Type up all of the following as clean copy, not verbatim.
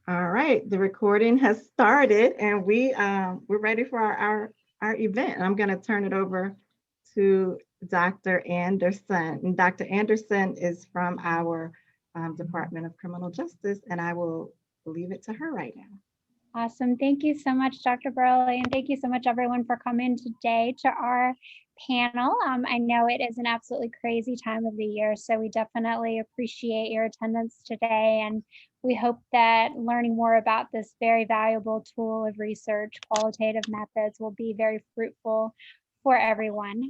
All right, the recording has started and we're ready for our event. I'm going to turn it over to Dr. Anderson. And Dr. Anderson is from our Department of Criminal Justice, and I will leave it to her right now. Awesome. Thank you so much, Dr. Burley, and thank you so much, everyone, for coming today to our panel. I know it is an absolutely crazy time of the year, so we definitely appreciate your attendance today, and we hope that learning more about this very valuable tool of research, qualitative methods, will be very fruitful for everyone.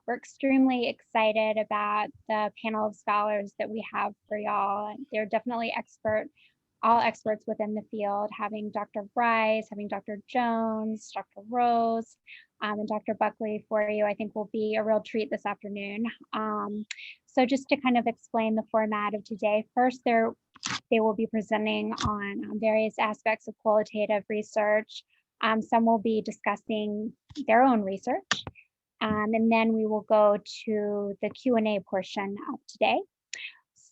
We're extremely excited about the panel of scholars that we have for y'all. They're definitely all experts within the field, having Dr. Bryce, having Dr. Jones, Dr. Rose, and Dr. Buckley for you, I think will be a real treat this afternoon. So just to kind of explain the format of today, first they will be presenting on various aspects of qualitative research. Some will be discussing their own research, and then we will go to the Q&A portion of today.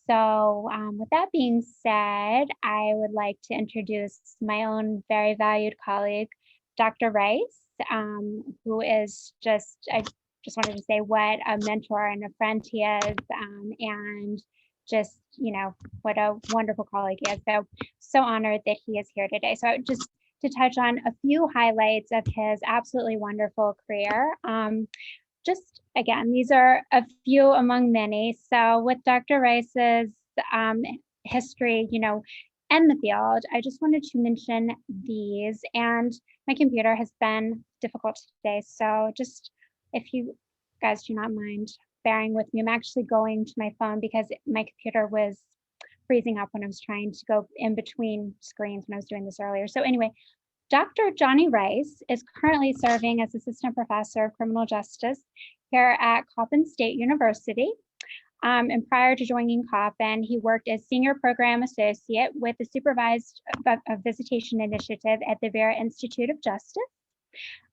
So with that being said, I would like to introduce my own very valued colleague, Dr. Rice, who is I just wanted to say what a mentor and a friend he is, and just, what a wonderful colleague he is. So honored that he is here today. So just to touch on a few highlights of his absolutely wonderful career. Just again, these are a few among many. So with Dr. Rice's history, in the field, I just wanted to mention these, and my computer has been difficult today. So just if you guys do not mind bearing with me, I'm actually going to my phone because my computer was freezing up when I was trying to go in between screens when I was doing this earlier. So anyway, Dr. Johnny Rice is currently serving as Assistant Professor of Criminal Justice here at Coppin State University. And prior to joining Coppin, he worked as Senior Program Associate with the Supervised Visitation Initiative at the Vera Institute of Justice.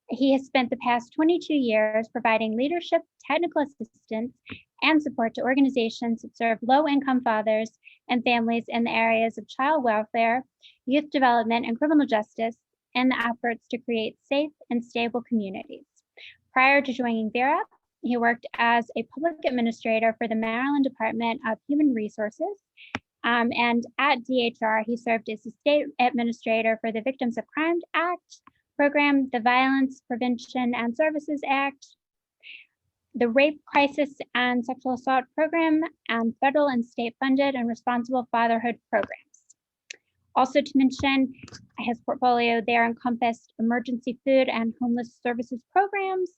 He has spent the past 22 years providing leadership, technical assistance, and support to organizations that serve low-income fathers and families in the areas of child welfare, youth development, and criminal justice, in the efforts to create safe and stable communities. Prior to joining Vera, he worked as a public administrator for the Maryland Department of Human Resources. And at DHR, he served as the state administrator for the Victims of Crime Act program, the Violence Prevention and Services Act, the Rape Crisis and Sexual Assault Program, and federal and state funded and responsible fatherhood programs. Also to mention, his portfolio there encompassed emergency food and homeless services programs,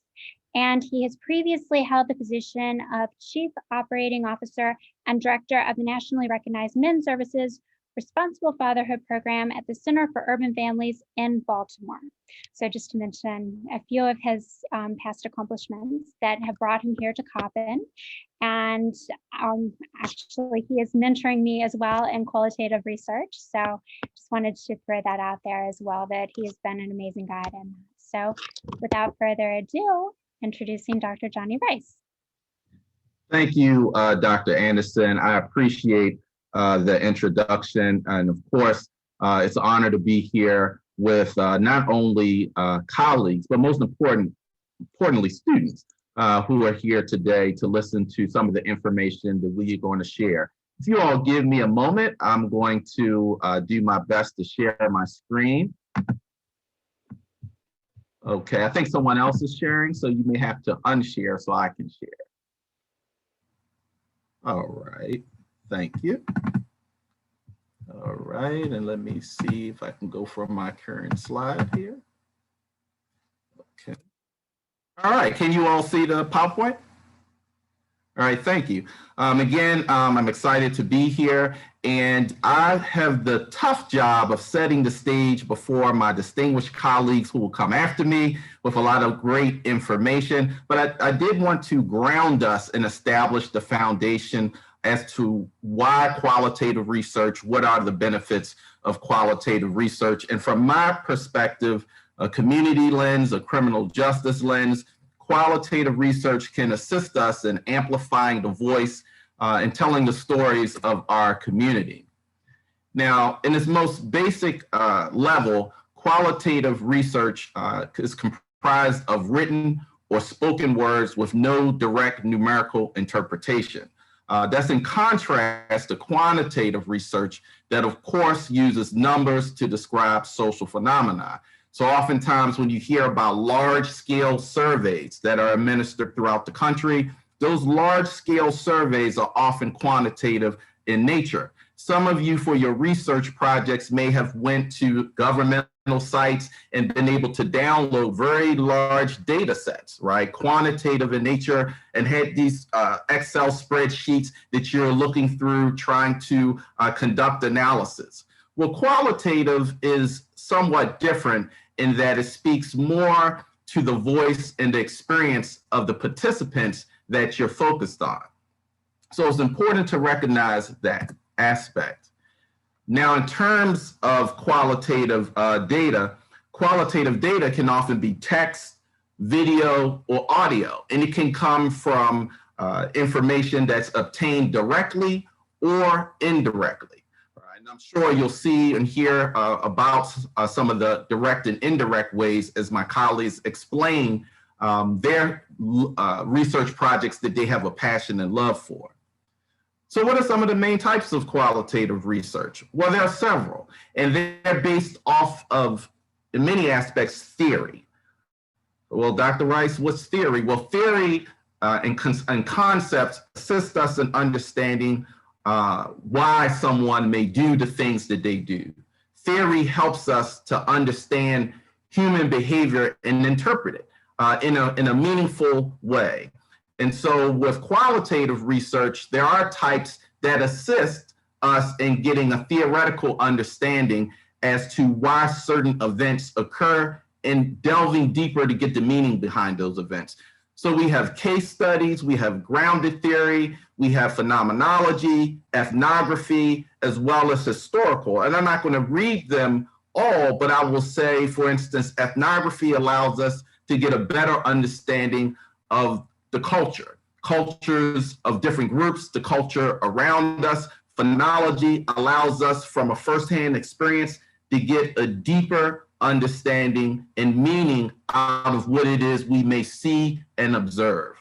and he has previously held the position of Chief Operating Officer and Director of the nationally recognized Men's Services Responsible Fatherhood Program at the Center for Urban Families in Baltimore. So just to mention a few of his past accomplishments that have brought him here to Coppin. And actually, he is mentoring me as well in qualitative research. So just wanted to throw that out there as well, that he has been an amazing guide in that. So without further ado, introducing Dr. Johnny Rice. Thank you, Dr. Anderson. I appreciate the introduction. And of course, it's an honor to be here with not only colleagues, but most importantly, students who are here today to listen to some of the information that we are going to share. If you all give me a moment, I'm going to do my best to share my screen. Okay, I think someone else is sharing, so you may have to unshare so I can share. All right, thank you. All right, and let me see if I can go from my current slide here. Okay. All right, can you all see the PowerPoint? All right, thank you. Again, I'm excited to be here, and I have the tough job of setting the stage before my distinguished colleagues who will come after me with a lot of great information. But I did want to ground us and establish the foundation as to why qualitative research, what are the benefits of qualitative research, and from my perspective, a community lens, a criminal justice lens, qualitative research can assist us in amplifying the voice and telling the stories of our community. Now, in its most basic level, qualitative research is comprised of written or spoken words with no direct numerical interpretation. That's in contrast to quantitative research that, of course, uses numbers to describe social phenomena. So oftentimes when you hear about large-scale surveys that are administered throughout the country, those large-scale surveys are often quantitative in nature. Some of you, for your research projects, may have went to governmental sites and been able to download very large data sets, right? Quantitative in nature, and had these Excel spreadsheets that you're looking through trying to conduct analysis. Well, qualitative is somewhat different in that it speaks more to the voice and the experience of the participants that you're focused on. So it's important to recognize that aspect. Now, in terms of qualitative data can often be text, video, or audio, and it can come from information that's obtained directly or indirectly. Right? And I'm sure you'll see and hear about some of the direct and indirect ways as my colleagues explain their research projects that they have a passion and love for. So what are some of the main types of qualitative research? Well, there are several, and they're based off of, in many aspects, theory. Well, Dr. Rice, what's theory? Well, theory and concepts assist us in understanding why someone may do the things that they do. Theory helps us to understand human behavior and interpret it in a meaningful way. And so with qualitative research, there are types that assist us in getting a theoretical understanding as to why certain events occur and delving deeper to get the meaning behind those events. So we have case studies, we have grounded theory, we have phenomenology, ethnography, as well as historical. And I'm not going to read them all, but I will say, for instance, ethnography allows us to get a better understanding of the cultures of different groups, the culture around us. Phonology allows us from a firsthand experience to get a deeper understanding and meaning out of what it is we may see and observe.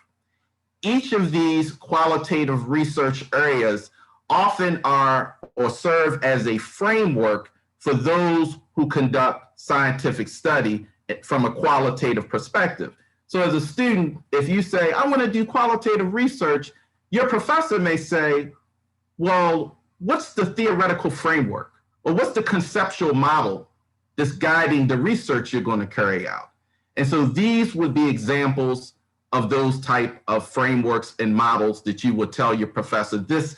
Each of these qualitative research areas often are or serve as a framework for those who conduct scientific study from a qualitative perspective. So as a student, if you say, I want to do qualitative research, your professor may say, well, what's the theoretical framework? Or what's the conceptual model that's guiding the research you're going to carry out? And so these would be examples of those type of frameworks and models that you would tell your professor, this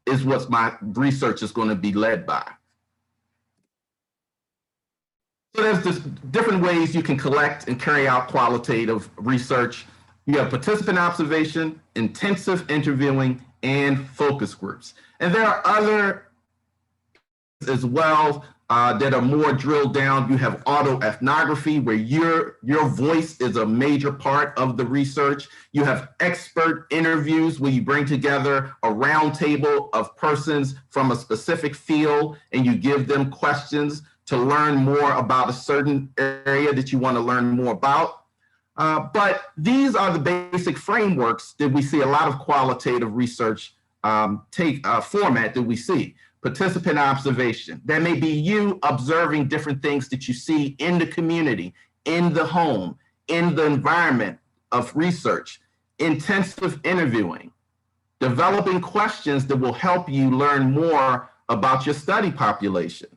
is what my research is going to be led by. So there's just different ways you can collect and carry out qualitative research. You have participant observation, intensive interviewing, and focus groups. And there are other as well that are more drilled down. You have autoethnography, where your voice is a major part of the research. You have expert interviews, where you bring together a round table of persons from a specific field and you give them questions to learn more about a certain area that you want to learn more about. But these are the basic frameworks that we see a lot of qualitative research take format that we see. Participant observation, that may be you observing different things that you see in the community, in the home, in the environment of research. Intensive interviewing, developing questions that will help you learn more about your study population.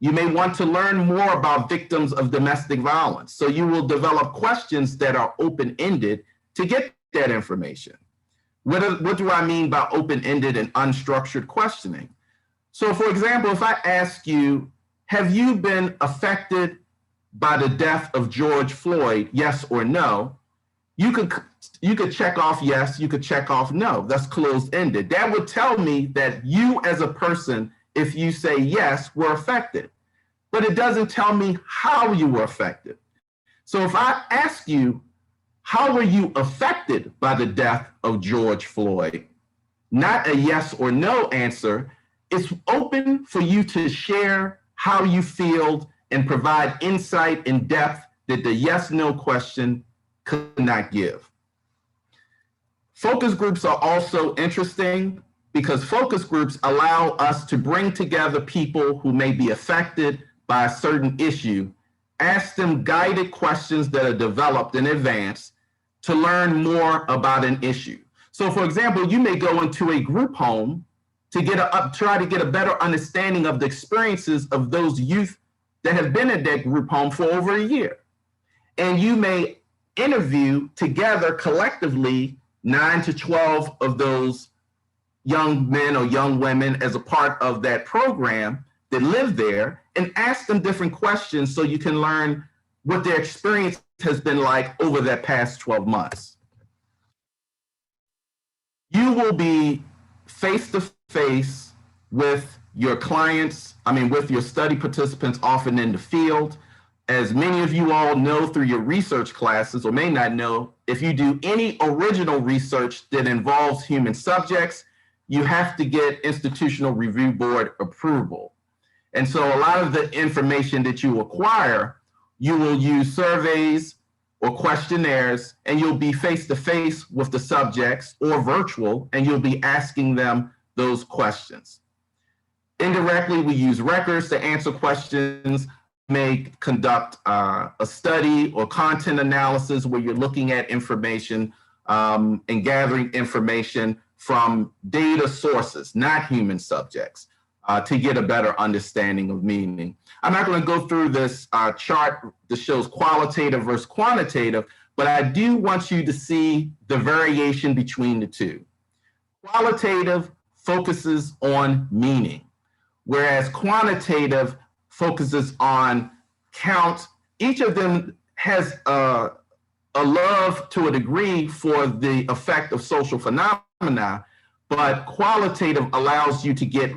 You may want to learn more about victims of domestic violence. So you will develop questions that are open-ended to get that information. What do I mean by open-ended and unstructured questioning? So for example, if I ask you, have you been affected by the death of George Floyd, yes or no? You could check off yes, you could check off no. That's closed-ended. That would tell me that you as a person, if you say yes, were affected. But it doesn't tell me how you were affected. So if I ask you, how were you affected by the death of George Floyd? Not a yes or no answer. it's open for you to share how you feel and provide insight and depth that the yes/no question could not give. Focus groups are also interesting because focus groups allow us to bring together people who may be affected by a certain issue, ask them guided questions that are developed in advance to learn more about an issue. So for example, you may go into a group home to try to get a better understanding of the experiences of those youth that have been in that group home for over a year. And you may interview together collectively 9 to 12 of those young men or young women as a part of that program that live there and ask them different questions so you can learn what their experience has been like over that past 12 months. You will be face to face with your clients, with your study participants often in the field. As many of you all know through your research classes, or may not know, if you do any original research that involves human subjects, you have to get Institutional Review Board approval. And so a lot of the information that you acquire, you will use surveys or questionnaires, and you'll be face to face with the subjects or virtual, and you'll be asking them those questions. Indirectly, we use records to answer questions, may conduct a study or content analysis where you're looking at information and gathering information from data sources, not human subjects, to get a better understanding of meaning. I'm not going to go through this chart that shows qualitative versus quantitative, but I do want you to see the variation between the two. Qualitative focuses on meaning, whereas quantitative focuses on count. Each of them has a love to a degree for the effect of social phenomena, but qualitative allows you to get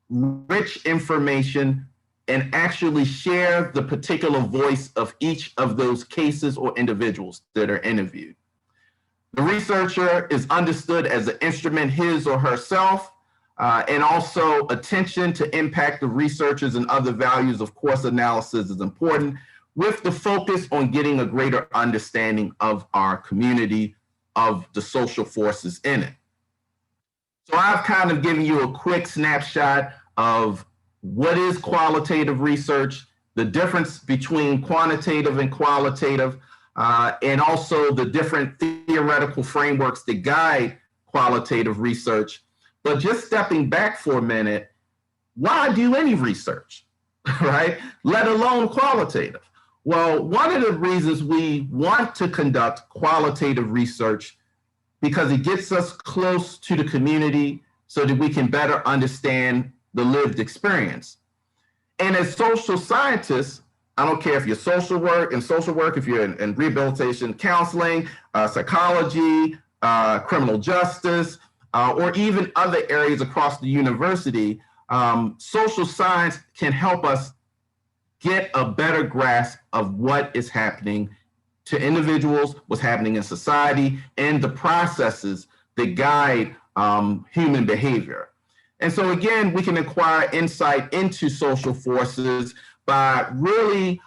rich information and actually share the particular voice of each of those cases or individuals that are interviewed. The researcher is understood as an instrument, his or herself, and also attention to impact of researchers and other values of course analysis is important, with the focus on getting a greater understanding of our community, of the social forces in it. So I've kind of given you a quick snapshot of what is qualitative research, the difference between quantitative and qualitative, and also the different theoretical frameworks that guide qualitative research. But just stepping back for a minute, why do any research, right? Let alone qualitative. Well, one of the reasons we want to conduct qualitative research because it gets us close to the community so that we can better understand the lived experience. And as social scientists, I don't care if you're social work, if you're in rehabilitation, counseling, psychology, criminal justice, or even other areas across the university, social science can help us get a better grasp of what is happening to individuals, what's happening in society, and the processes that guide human behavior. And so again, we can acquire insight into social forces by really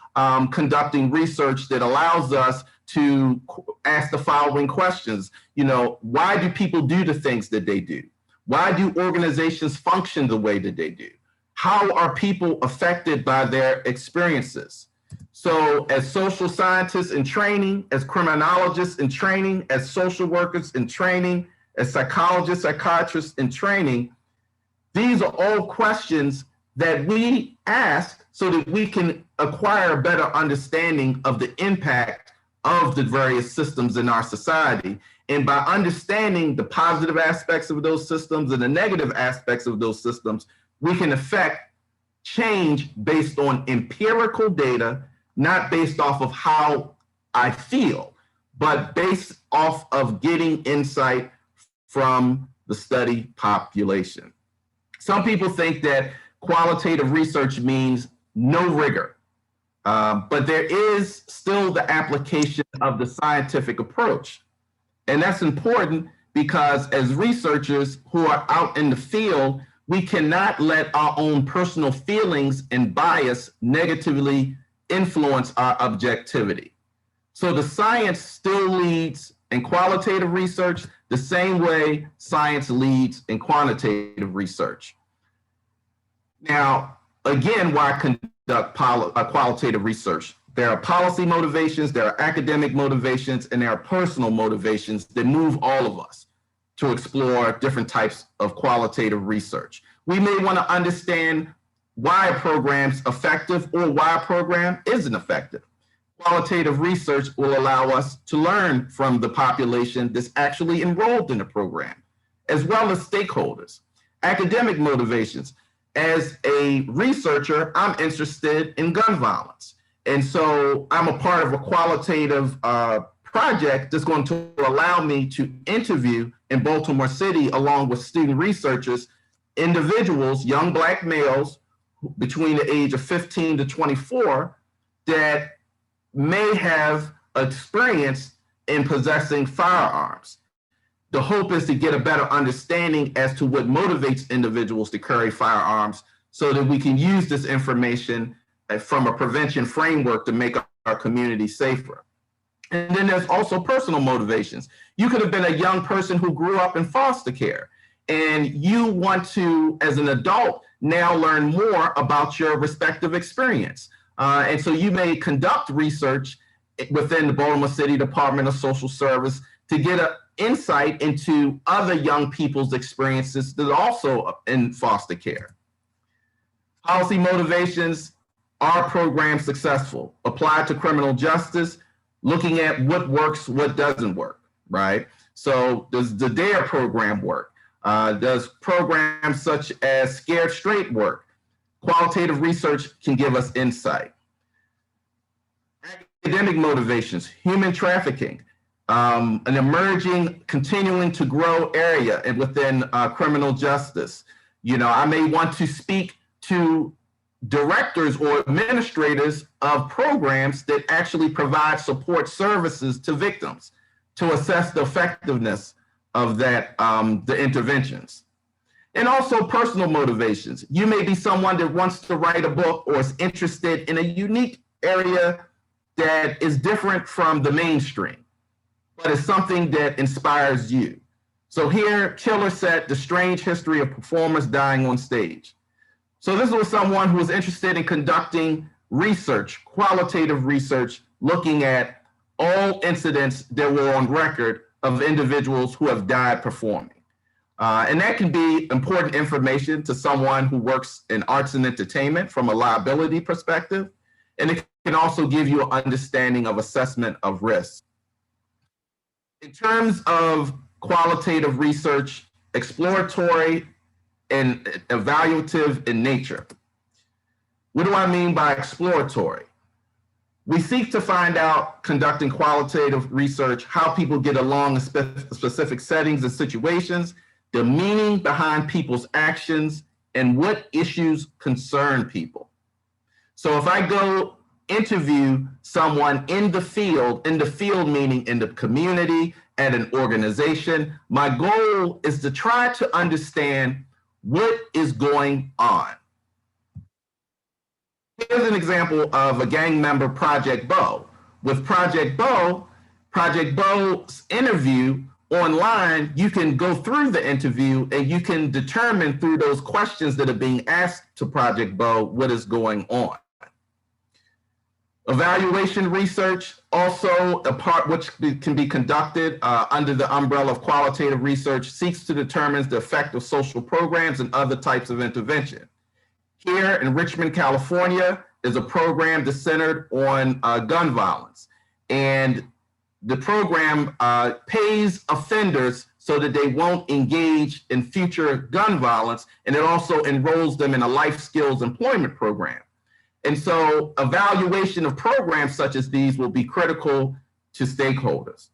conducting research that allows us to ask the following questions. Why do people do the things that they do? Why do organizations function the way that they do? How are people affected by their experiences? So as social scientists in training, as criminologists in training, as social workers in training, as psychologists, psychiatrists in training, these are all questions that we ask so that we can acquire a better understanding of the impact of the various systems in our society. And by understanding the positive aspects of those systems and the negative aspects of those systems, we can affect change based on empirical data, not based off of how I feel, but based off of getting insight from the study population. Some people think that qualitative research means no rigor, but there is still the application of the scientific approach. And that's important because as researchers who are out in the field, we cannot let our own personal feelings and bias negatively influence our objectivity. So the science still leads in qualitative research the same way science leads in quantitative research. Now, again, why conduct qualitative research? There are policy motivations, there are academic motivations, and there are personal motivations that move all of us to explore different types of qualitative research. We may want to understand why a program's effective or why a program isn't effective. Qualitative research will allow us to learn from the population that's actually enrolled in the program, as well as stakeholders. Academic motivations. As a researcher, I'm interested in gun violence. And so I'm a part of a qualitative project that's going to allow me to interview in Baltimore City, along with student researchers, individuals, young Black males between the age of 15 to 24 that may have experience in possessing firearms. The hope is to get a better understanding as to what motivates individuals to carry firearms so that we can use this information from a prevention framework to make our community safer. And then there's also personal motivations. You could have been a young person who grew up in foster care, and you want to, as an adult, now learn more about your respective experience. And so you may conduct research within the Baltimore City Department of Social Service to get an insight into other young people's experiences that are also in foster care. Policy motivations. Are programs successful? Applied to criminal justice, looking at what works, what doesn't work, right? So does the DARE program work? Does programs such as Scared Straight work? Qualitative research can give us insight. Academic motivations, human trafficking, an emerging, continuing to grow area within criminal justice. You know, I may want to speak to directors or administrators of programs that actually provide support services to victims to assess the effectiveness of that, the interventions. And also personal motivations. You may be someone that wants to write a book or is interested in a unique area that is different from the mainstream, but it's something that inspires you. So here, Killer said, The Strange History of Performers Dying on Stage. So this was someone who was interested in conducting research, qualitative research, looking at all incidents that were on record of individuals who have died performing. And that can be important information to someone who works in arts and entertainment from a liability perspective. And it can also give you an understanding of assessment of risk. In terms of qualitative research, exploratory and evaluative in nature. What do I mean by exploratory? We seek to find out, conducting qualitative research, how people get along in specific settings and situations, the meaning behind people's actions, and what issues concern people. So if I go interview someone in the field meaning in the community, at an organization, my goal is to try to understand what is going on. Here's an example of a gang member, Project Bo. With Project Bo's interview online, you can go through the interview and you can determine through those questions that are being asked to Project Bo what is going on. Evaluation research, also a part which can be conducted under the umbrella of qualitative research, seeks to determine the effect of social programs and other types of intervention. Here in Richmond, California, is a program that's centered on gun violence. And the program pays offenders so that they won't engage in future gun violence, and it also enrolls them in a life skills employment program. And so evaluation of programs such as these will be critical to stakeholders.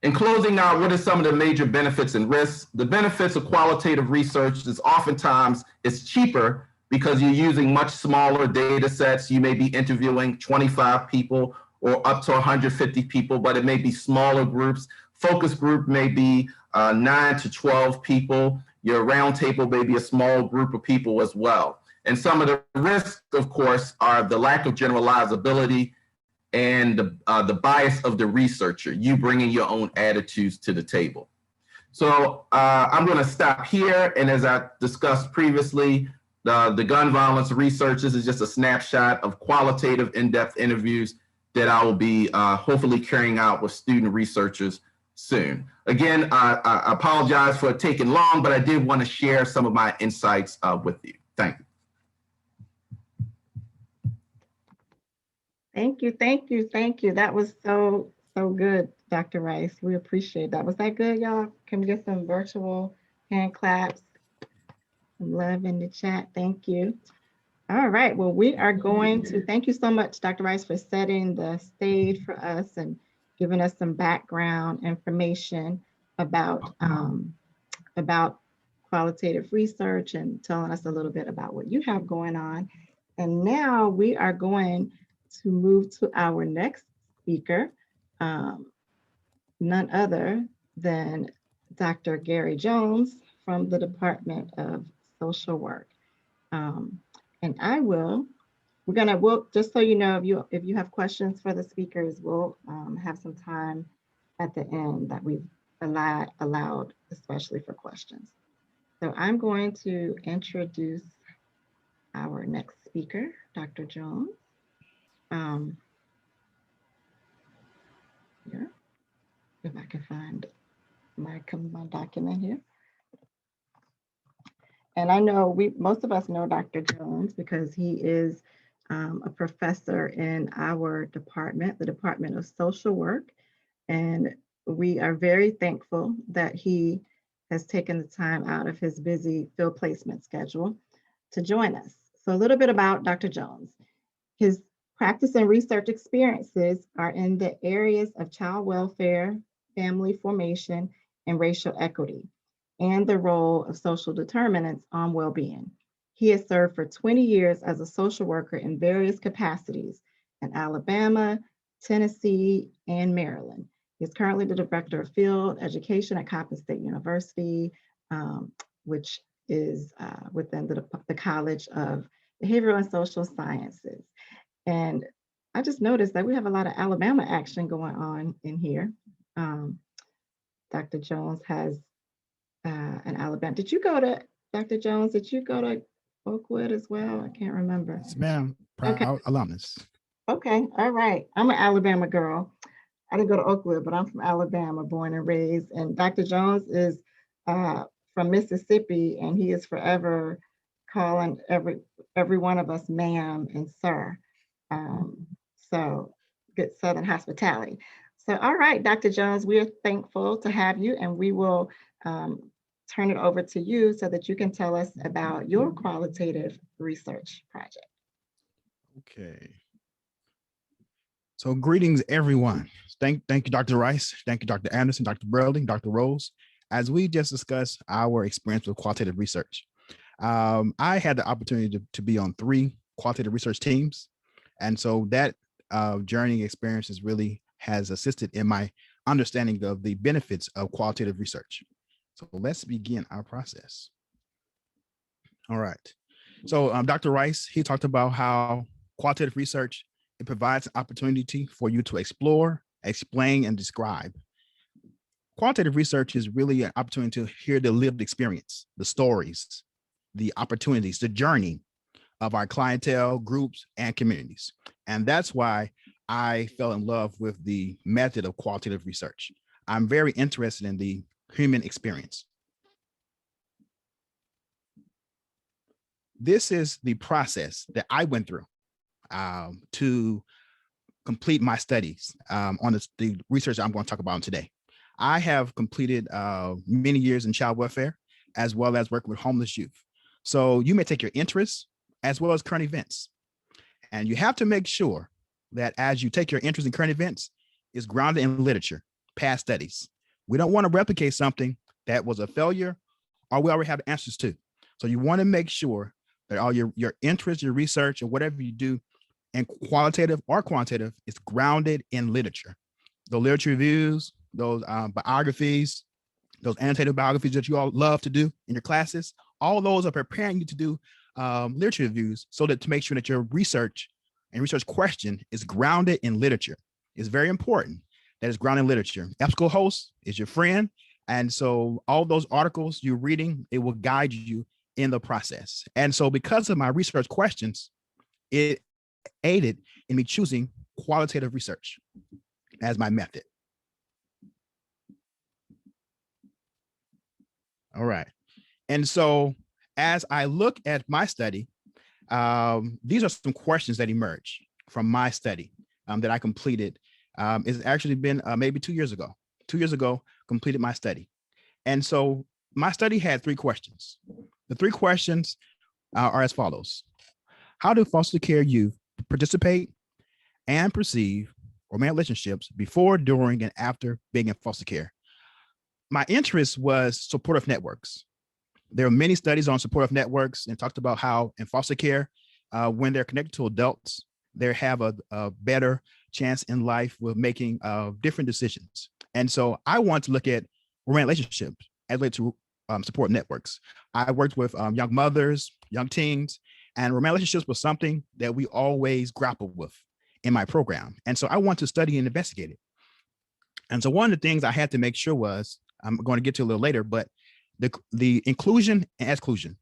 In closing out, what are some of the major benefits and risks? The benefits of qualitative research is oftentimes it's cheaper because you're using much smaller data sets. You may be interviewing 25 people or up to 150 people, but it may be smaller groups. Focus group may be 9 to 12 people. your round table may be a small group of people as well. And some of the risks, of course, are the lack of generalizability and the bias of the researcher, you bringing your own attitudes to the table. So I'm going to stop here. And as I discussed previously, the gun violence research, this is just a snapshot of qualitative in-depth interviews that I will be hopefully carrying out with student researchers soon. Again, I apologize for taking long, but I did want to share some of my insights with you. Thank you. Thank you, thank you, thank you. That was so good, Dr. Rice. We appreciate that. Was that good, y'all? Can we get some virtual hand claps? Some love in the chat. Thank you. All right. Well, we are going to thank you so much, Dr. Rice, for setting the stage for us and giving us some background information about qualitative research and telling us a little bit about what you have going on. And now we are going to move to our next speaker, none other than Dr. Gary Jones from the Department of Social Work. And we'll just so you know, if you have questions for the speakers, we'll have some time at the end that we've allowed especially for questions. So I'm going to introduce our next speaker, Dr. Jones. Here, if I can find my document here. And I know most of us know Dr. Jones because he is a professor in our department, the Department of Social Work. And we are very thankful that he has taken the time out of his busy field placement schedule to join us. So a little bit about Dr. Jones. His practice and research experiences are in the areas of child welfare, family formation, and racial equity, and the role of social determinants on well-being. He has served for 20 years as a social worker in various capacities in Alabama, Tennessee, and Maryland. He is currently the Director of Field Education at Coppin State University, which is within the College of Behavioral and Social Sciences. And I just noticed that we have a lot of Alabama action going on in here. Dr. Jones has an Alabama. Did you go to, Dr. Jones, did you go to Oakwood as well? I can't remember. Yes, ma'am. Proud alumnus. Okay, all right. I'm an Alabama girl. I didn't go to Oakwood, but I'm from Alabama, born and raised. And Dr. Jones is from Mississippi, and he is forever calling every one of us ma'am and sir. So good Southern hospitality. So, all right, Dr. Jones, we are thankful to have you, and we will turn it over to you so that you can tell us about your qualitative research project. Okay. So greetings, everyone. Thank you, Dr. Rice. Thank you, Dr. Anderson, Dr. Burley, Dr. Rose. As we just discussed our experience with qualitative research, I had the opportunity to be on 3 qualitative research teams. And so that journey experiences really has assisted in my understanding of the benefits of qualitative research. So let's begin our process. All right. So Dr. Rice, he talked about how qualitative research, it provides an opportunity for you to explore, explain, and describe. Qualitative research is really an opportunity to hear the lived experience, the stories, the opportunities, the journey of our clientele, groups, and communities. And that's why I fell in love with the method of qualitative research. I'm very interested in the human experience. This is the process that I went through to complete my studies on the research I'm going to talk about today. I have completed many years in child welfare, as well as working with homeless youth. So you may take your interests as well as current events. And you have to make sure that as you take your interest in current events, is grounded in literature, past studies. We don't want to replicate something that was a failure or we already have answers to. So you want to make sure that all your interest, your research, or whatever you do, and qualitative or quantitative, is grounded in literature. The literature reviews, those biographies, those annotated biographies that you all love to do in your classes, all those are preparing you to do literature reviews so that to make sure that your research and research question is grounded in literature. It's very important that it's grounded in literature. EBSCOhost is your friend. And so all those articles you're reading, it will guide you in the process. And so because of my research questions, it aided in me choosing qualitative research as my method. All right. And so as I look at my study, these are some questions that emerge from my study that I completed. It's actually been maybe 2 years ago. 2 years ago, completed my study. And so my study had 3 questions. The 3 questions are as follows. How do foster care youth participate and perceive romantic relationships before, during, and after being in foster care? My interest was supportive networks. There are many studies on supportive networks and talked about how in foster care, when they're connected to adults, they have a better chance in life with making different decisions. And so I want to look at romantic relationships as related to support networks. I worked with young mothers, young teens, and romantic relationships was something that we always grappled with in my program. And so I want to study and investigate it. And so one of the things I had to make sure was, I'm going to get to a little later, but the inclusion and exclusion,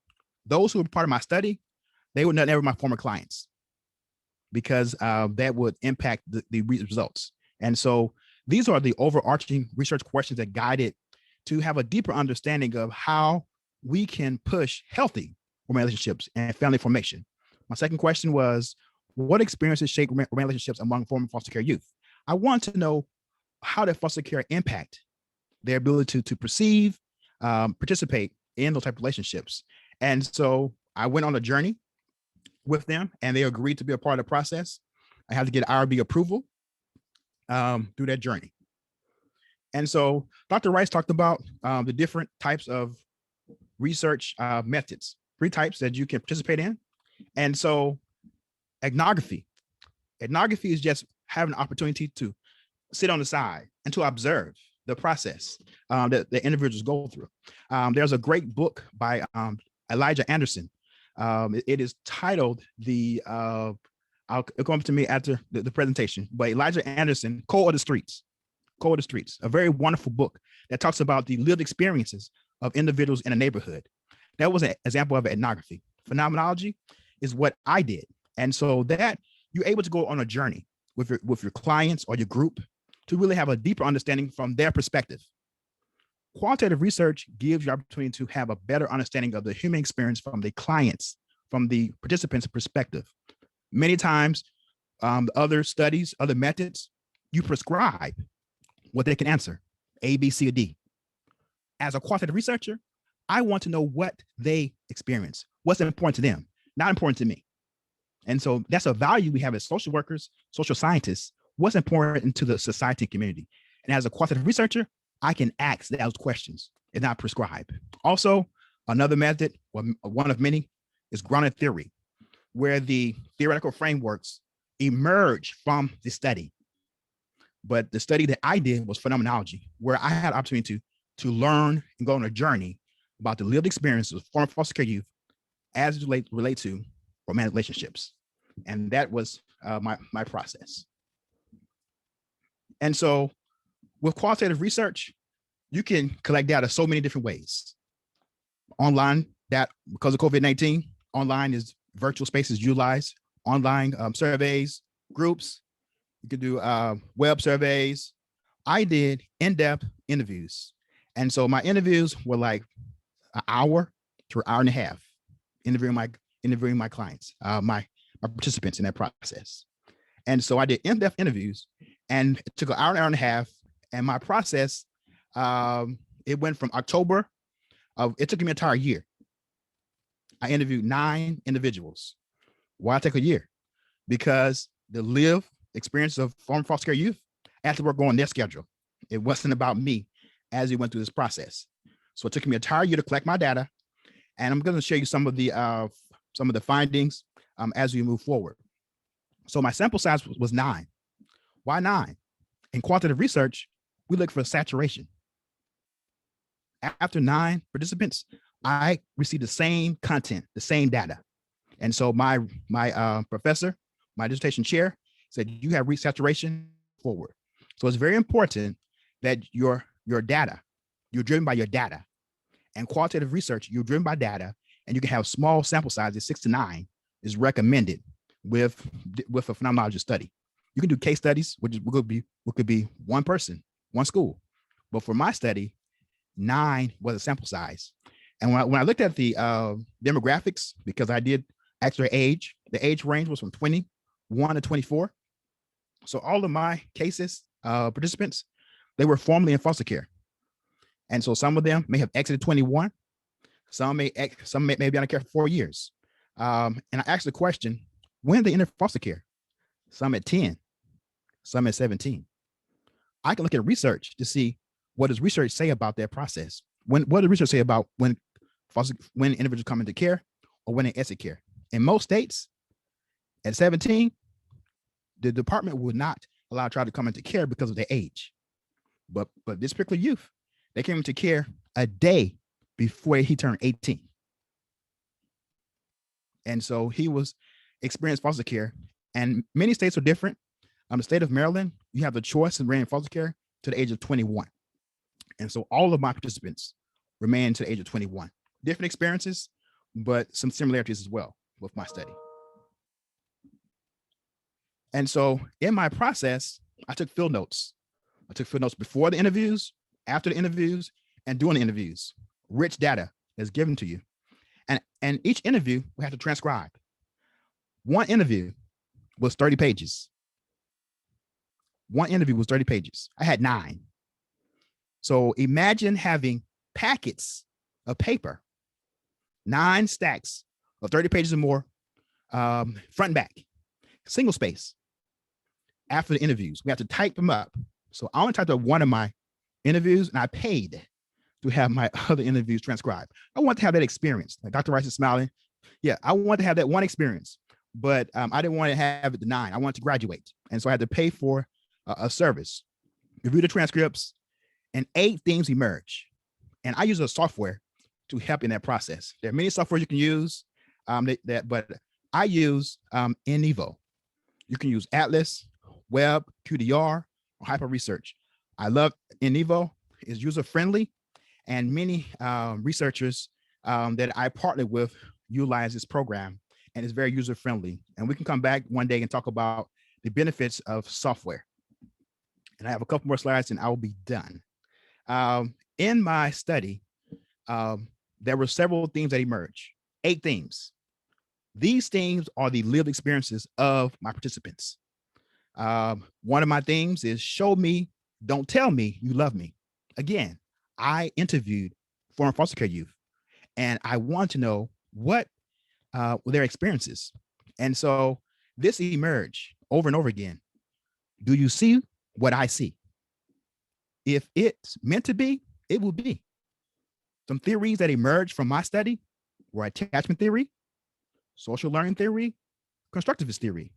those who were part of my study, they were never my former clients because that would impact the results. And so these are the overarching research questions that guided to have a deeper understanding of how we can push healthy romantic relationships and family formation. My second question was, what experiences shape romantic relationships among former foster care youth? I want to know how did foster care impact their ability to perceive, participate in those type of relationships. And so I went on a journey with them and they agreed to be a part of the process. I had to get IRB approval through that journey. And so Dr. Rice talked about the different types of research methods, 3 types that you can participate in. And so ethnography is just having an opportunity to sit on the side and to observe the process that the individuals go through. There's a great book by Elijah Anderson. It is titled it'll come to me after the presentation, but Elijah Anderson, Code of the Streets, a very wonderful book that talks about the lived experiences of individuals in a neighborhood. That was an example of ethnography. Phenomenology is what I did. And so that you're able to go on a journey with your clients or your group to really have a deeper understanding from their perspective. Qualitative research gives you opportunity to have a better understanding of the human experience from the clients, from the participants' perspective. Many times, other studies, other methods, you prescribe what they can answer, A, B, C, or D. As a qualitative researcher, I want to know what they experience, what's important to them, not important to me. And so that's a value we have as social workers, social scientists, what's important to the society and community. And as a qualitative researcher, I can ask those questions and not prescribe. Also, another method, one of many, is grounded theory, where the theoretical frameworks emerge from the study. But the study that I did was phenomenology, where I had opportunity to learn and go on a journey about the lived experiences of former foster care youth as it relate to romantic relationships. And that was my process. And so with qualitative research, you can collect data so many different ways. Online, that because of COVID-19, online is virtual spaces utilized, online surveys, groups. You could do web surveys. I did in-depth interviews. And so my interviews were like an hour to an hour and a half, interviewing my clients, my participants in that process. And so I did in-depth interviews and it took an hour and a half. And my process, it went from October, it took me an entire year. I interviewed 9 individuals. Why take a year? Because the lived experience of former foster care youth, I had to work on their schedule. It wasn't about me as we went through this process. So it took me an entire year to collect my data. And I'm going to show you some of the findings as we move forward. So my sample size was 9. Why 9? In quantitative research, we look for saturation. After 9 participants, I received the same content, the same data. And so my professor, my dissertation chair, said you have reached saturation forward. So it's very important that your data, you're driven by your data. And qualitative research, you're driven by data, and you can have small sample sizes, 6 to 9 is recommended with a phenomenology study. You can do case studies, which could be one person, one school. But for my study, 9 was a sample size. And when I looked at the demographics, because I did actually age, the age range was from 21 to 24. So all of my cases, participants, they were formerly in foster care. And so some of them may have exited 21. Some may be on care for 4 years. And I asked the question, when they enter foster care? Some at 10, some at 17. I can look at research to see what does research say about that process. What does research say about when individuals come into care or when they exit care? In most states, at 17, the department would not allow a child to come into care because of their age. But this particular youth, they came into care a day before he turned 18. And so he was experienced foster care. And many states are different. The state of Maryland, you have the choice of remaining in foster care to the age of 21. And so all of my participants remain to the age of 21. Different experiences, but some similarities as well with my study. And so in my process, I took field notes. I took field notes before the interviews, after the interviews, and during the interviews. Rich data is given to you. And each interview we have to transcribe. One interview was 30 pages. One interview was 30 pages. I had 9. So imagine having packets of paper, 9 stacks of 30 pages or more, front and back, single space. After the interviews, we have to type them up. So I only typed up one of my interviews, and I paid to have my other interviews transcribed. I want to have that experience. Like Dr. Rice is smiling. Yeah, I want to have that one experience, but I didn't want to have it denied. I wanted to graduate. And so I had to pay for a service, review the transcripts, and 8 themes emerge. And I use a software to help in that process. There are many softwares you can use, but I use Inivo. You can use Atlas, Web, QDR, or Hyper Research. I love Inivo. It's user-friendly, and many researchers that I partner with utilize this program, and it's very user-friendly. And we can come back one day and talk about the benefits of software. And I have a couple more slides and I will be done. In my study, there were several themes that emerged, 8 themes. These themes are the lived experiences of my participants. One of my themes is show me, don't tell me you love me. Again, I interviewed former foster care youth, and I want to know what were their experiences. And so this emerged over and over again. Do you see what I see? If it's meant to be, it will be. Some theories that emerged from my study were attachment theory, social learning theory, constructivist theory.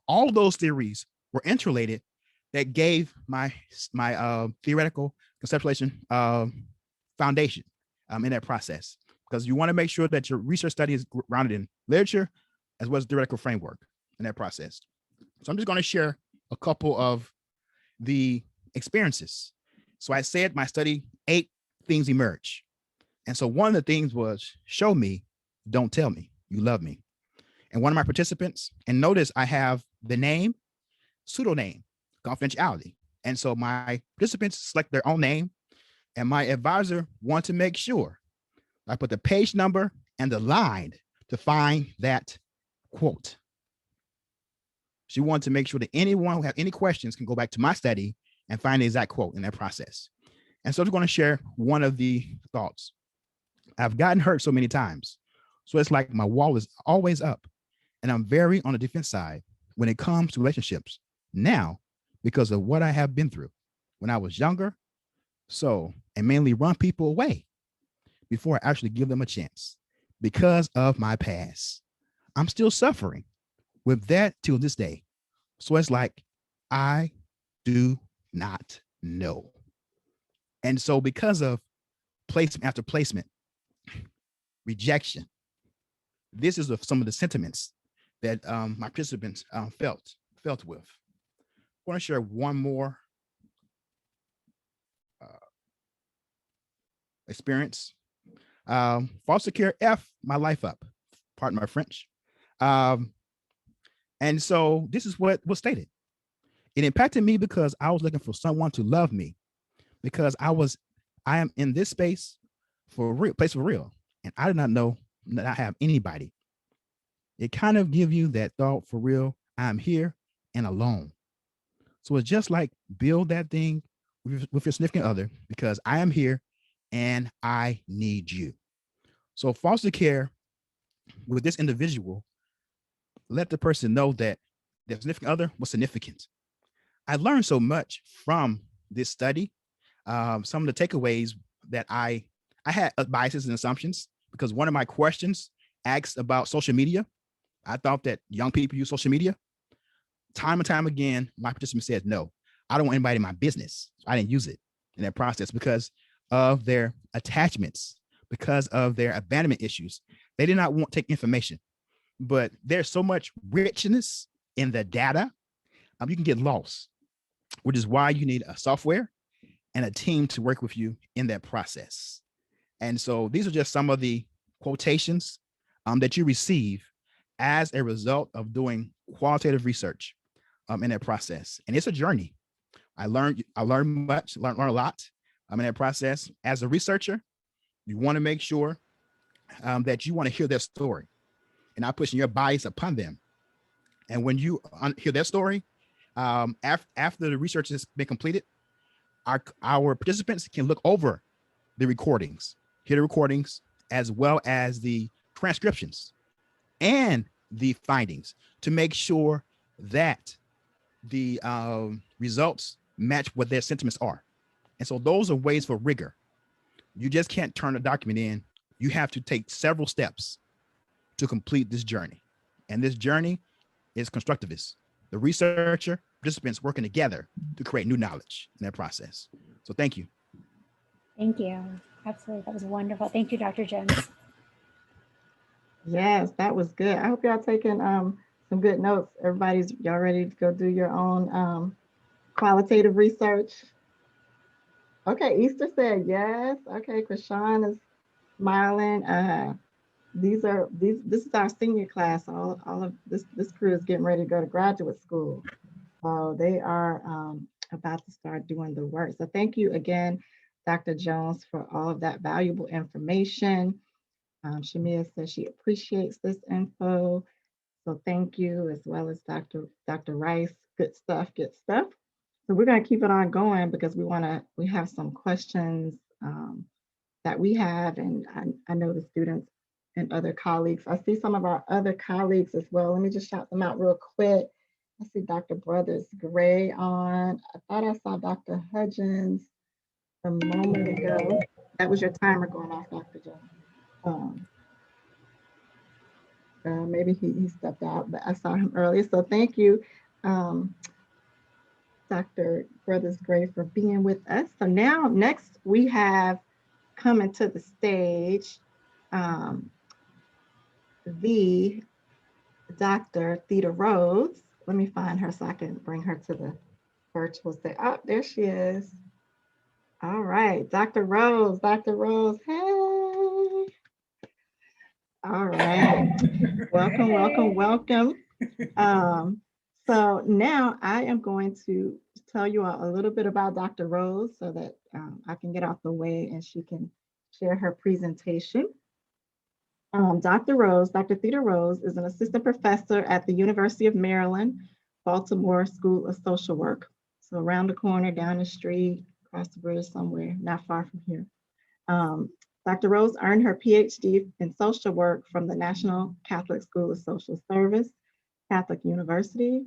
All of those theories were interrelated that gave my theoretical conceptualization foundation in that process, because you want to make sure that your research study is grounded in literature as well as theoretical framework in that process. So I'm just going to share a couple of the experiences. So I said my study, 8 things emerge. And so one of the things was show me, don't tell me you love me. And one of my participants, and notice I have the name, pseudonym, confidentiality. And so my participants select their own name, and my advisor wants to make sure I put the page number and the line to find that quote. She wanted to make sure that anyone who have any questions can go back to my study and find the exact quote in that process. And so I'm going to share one of the thoughts. I've gotten hurt so many times, so it's like my wall is always up, and I'm very on the defense side when it comes to relationships now because of what I have been through when I was younger. So, and mainly run people away before I actually give them a chance because of my past. I'm still suffering with that till this day. So it's like, I do not know. And so because of placement after placement, rejection. This is some of the sentiments that my participants felt with. I want to share one more experience. Foster care F my life up, pardon my French. And so this is what was stated. It impacted me because I was looking for someone to love me, because I am in this space for real, place for real. And I did not know that I have anybody. It kind of give you that thought, for real, I'm here and alone. So it's just like build that thing with your significant other, because I am here and I need you. So foster care with this individual, let the person know that their significant other was significant. I learned so much from this study. Some of the takeaways that I had biases and assumptions, because one of my questions asked about social media. I thought that young people use social media. Time and time again, my participant said, no, I don't want anybody in my business. I didn't use it in that process because of their attachments, because of their abandonment issues. They did not want to take information, but there's so much richness in the data, you can get lost, which is why you need a software and a team to work with you in that process. And so these are just some of the quotations that you receive as a result of doing qualitative research in that process. And it's a journey. I learned much, learned a lot in that process. As a researcher, you want to make sure that you want to hear their story and not pushing your bias upon them. And when you hear their story, after the research has been completed, our participants can look over the recordings, hear the recordings, as well as the transcriptions and the findings to make sure that the results match what their sentiments are. And so those are ways for rigor. You just can't turn a document in. You have to take several steps to complete this journey. And this journey is constructivist. The researcher, participants working together to create new knowledge in that process. So thank you. Thank you. Absolutely. That was wonderful. Thank you, Dr. Jones. Yes, that was good. I hope y'all taking some good notes. Y'all ready to go do your own qualitative research? Okay, Easter said yes. Okay, Krishan is smiling. This is our senior class. All of this crew is getting ready to go to graduate school. So they are about to start doing the work. So thank you again, Dr. Jones, for all of that valuable information. Shamia says she appreciates this info. So thank you, as well as Dr. Rice. Good stuff, good stuff. So we're going to keep it on going because we have some questions that we have, and I know the students and other colleagues. I see some of our other colleagues as well. Let me just shout them out real quick. I see Dr. Brothers Gray on. I thought I saw Dr. Hudgens a moment ago. That was your timer going off, Dr. Jones. Maybe he stepped out, but I saw him earlier. So thank you, Dr. Brothers Gray, for being with us. So now next we have coming to the stage the Dr. Theta Rhodes. Let me find her so I can bring her to the virtual stage. Oh, there she is. All right, Dr. Rhodes, hey. All right, welcome. So now I am going to tell you all a little bit about Dr. Rhodes so that I can get out the way and she can share her presentation. Dr. Theta Rhodes is an assistant professor at the University of Maryland, Baltimore School of Social Work. So around the corner, down the street, across the bridge somewhere, not far from here. Dr. Rhodes earned her PhD in social work from the National Catholic School of Social Service, Catholic University.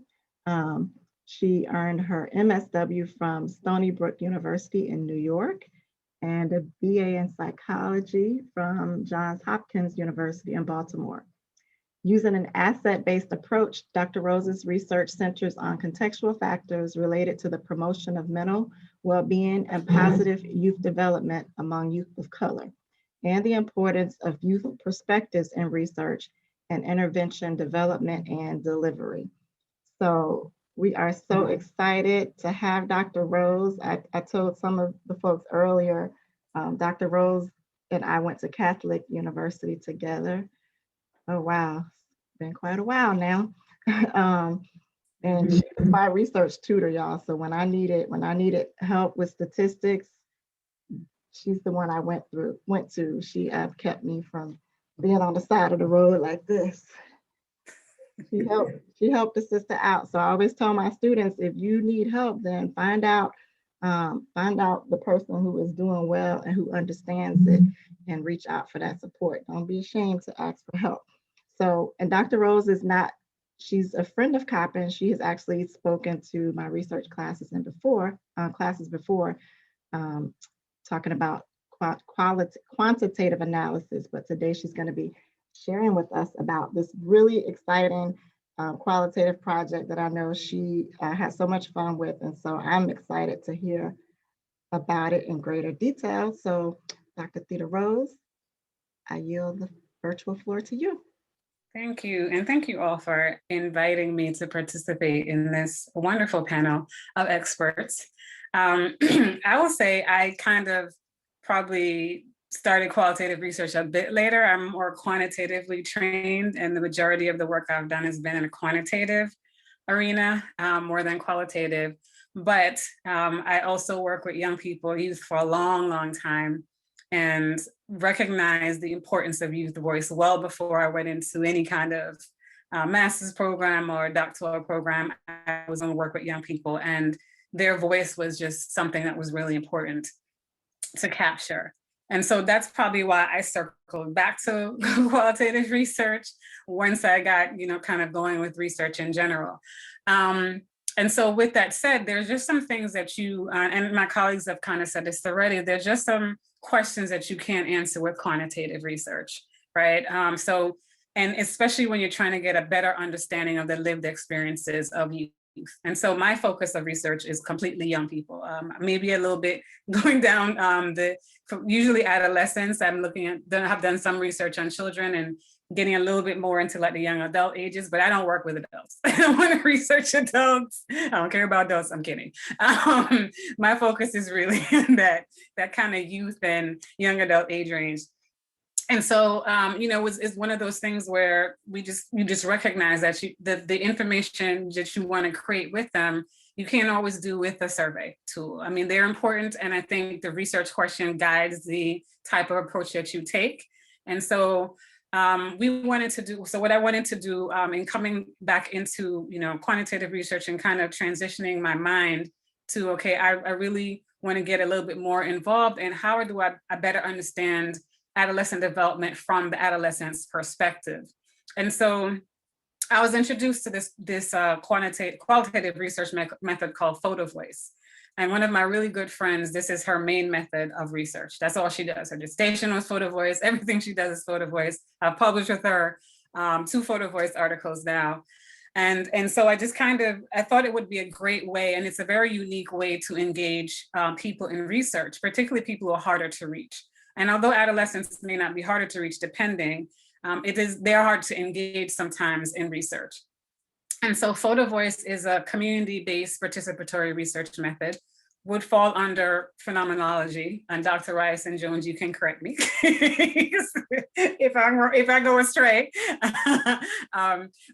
She earned her MSW from Stony Brook University in New York and a BA in psychology from Johns Hopkins University in Baltimore. Using an asset-based approach, Dr. Rose's research centers on contextual factors related to the promotion of mental well-being and positive youth development among youth of color, and the importance of youth perspectives in research and intervention development and delivery. So we are so excited to have Dr. Rose. I told some of the folks earlier, Dr. Rose and I went to Catholic University together. Oh, wow. It's been quite a while now. And she was my research tutor, y'all. So when I needed help with statistics, she's the one I went to. She kept me from being on the side of the road like this. She helped the sister out. So I always tell my students, if you need help, then find out the person who is doing well and who understands it, and reach out for that support. Don't be ashamed to ask for help. So, and Dr. Rose is not, she's a friend of Coppin. She has actually spoken to my research classes before, talking about quantitative analysis, but today she's going to be sharing with us about this really exciting qualitative project that I know she had so much fun with. And so I'm excited to hear about it in greater detail. So Dr. Theda Rose, I yield the virtual floor to you. Thank you. And thank you all for inviting me to participate in this wonderful panel of experts. I will say I kind of probably started qualitative research a bit later. I'm more quantitatively trained, and the majority of the work I've done has been in a quantitative arena more than qualitative. But I also work with young people, youth, for a long, long time, and recognize the importance of youth voice well before I went into any kind of master's program or doctoral program. I was going to work with young people, and their voice was just something that was really important to capture. And so that's probably why I circled back to qualitative research once I got, kind of going with research in general. And so with that said, there's just some things that you, and my colleagues have kind of said this already, there's just some questions that you can't answer with quantitative research, right? And especially when you're trying to get a better understanding of the lived experiences of youth. And so my focus of research is completely young people, maybe a little bit going down usually adolescents. I've done some research on children and getting a little bit more into like the young adult ages, but I don't work with adults. I don't want to research adults. I don't care about adults, I'm kidding. My focus is really that kind of youth and young adult age range. And so, it's one of those things where you just recognize that the information that you want to create with them, you can't always do with a survey tool. I mean, they're important. And I think the research question guides the type of approach that you take. And so what I wanted to do in coming back into, quantitative research and kind of transitioning my mind to, okay, I really want to get a little bit more involved in how do I better understand adolescent development from the adolescent's perspective. And so I was introduced to this qualitative research method called photo voice. And one of my really good friends, this is her main method of research. That's all she does. Her dissertation was photo voice. Everything she does is photo voice. I've published with her 2 photo voice articles now. And so I thought it would be a great way, and it's a very unique way to engage people in research, particularly people who are harder to reach. And although adolescents may not be harder to reach, depending, they're hard to engage sometimes in research. And so photo voice is a community-based participatory research method, would fall under phenomenology. And Dr. Rice and Jones, you can correct me if I go astray.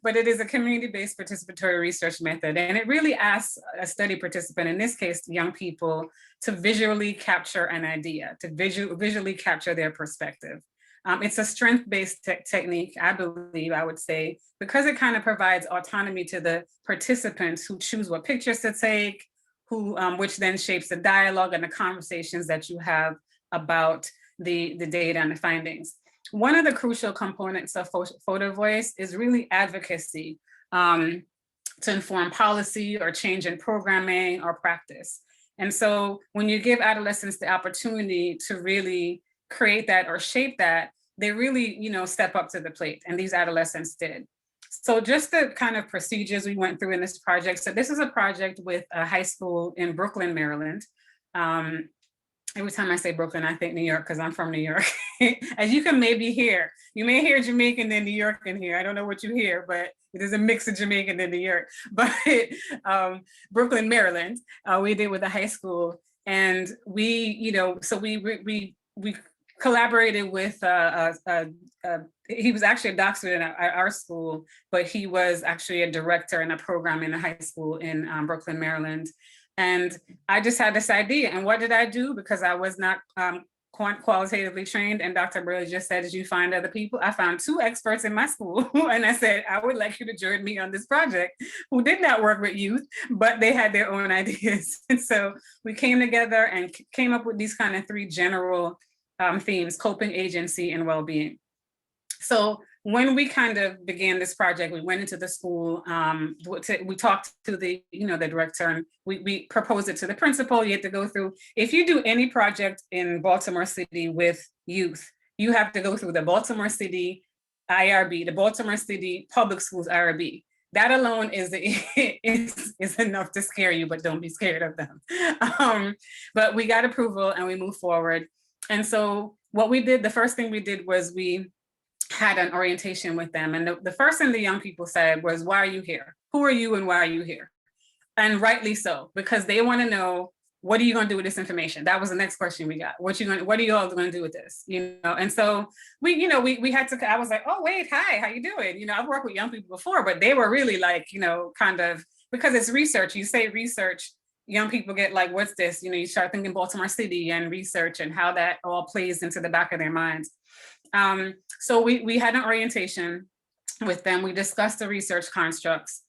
But it is a community-based participatory research method. And it really asks a study participant, in this case, young people, to visually capture an idea, to visually capture their perspective. It's a strength-based technique, I would say, because it kind of provides autonomy to the participants who choose what pictures to take, which then shapes the dialogue and the conversations that you have about the data and the findings. One of the crucial components of photo voice is really advocacy to inform policy or change in programming or practice. And so when you give adolescents the opportunity to really create that or shape that, they really, step up to the plate, and these adolescents did. So just the kind of procedures we went through in this project. So this is a project with a high school in Brooklyn, Maryland. Every time I say Brooklyn, I think New York, because I'm from New York. As you can maybe hear, you may hear Jamaican and New York in here. I don't know what you hear, but it is a mix of Jamaican and New York. But Brooklyn, Maryland, we did with the high school. And we, so we collaborated with, he was actually a doc student at our school, but he was actually a director in a program in a high school in Brooklyn, Maryland. And I just had this idea. And what did I do? Because I was not qualitatively trained, and Dr. Burley just said, did you find other people? I found 2 experts in my school, and I said, I would like you to join me on this project, who did not work with youth, but they had their own ideas. And so we came together and came up with these kind of 3 general themes: coping, agency, and well-being. So when we kind of began this project, we went into the school, we talked to the, the director, and we proposed it to the principal. You have to go through, if you do any project in Baltimore City with youth, you have to go through the Baltimore City IRB, the Baltimore City Public Schools IRB. That alone is enough to scare you, but don't be scared of them. But we got approval and we moved forward. And so what we did, the first thing we did was we had an orientation with them. And the first thing the young people said was, why are you here? Who are you and why are you here? And rightly so, because they want to know, what are you going to do with this information? That was the next question we got. What are you all going to do with this? And so we had to, I was like, oh, wait, hi, how you doing? I've worked with young people before, but they were really like, kind of, because it's research, you say research, young people get like, what's this? You start thinking Baltimore City and research and how that all plays into the back of their minds. So we had an orientation with them. We discussed the research constructs,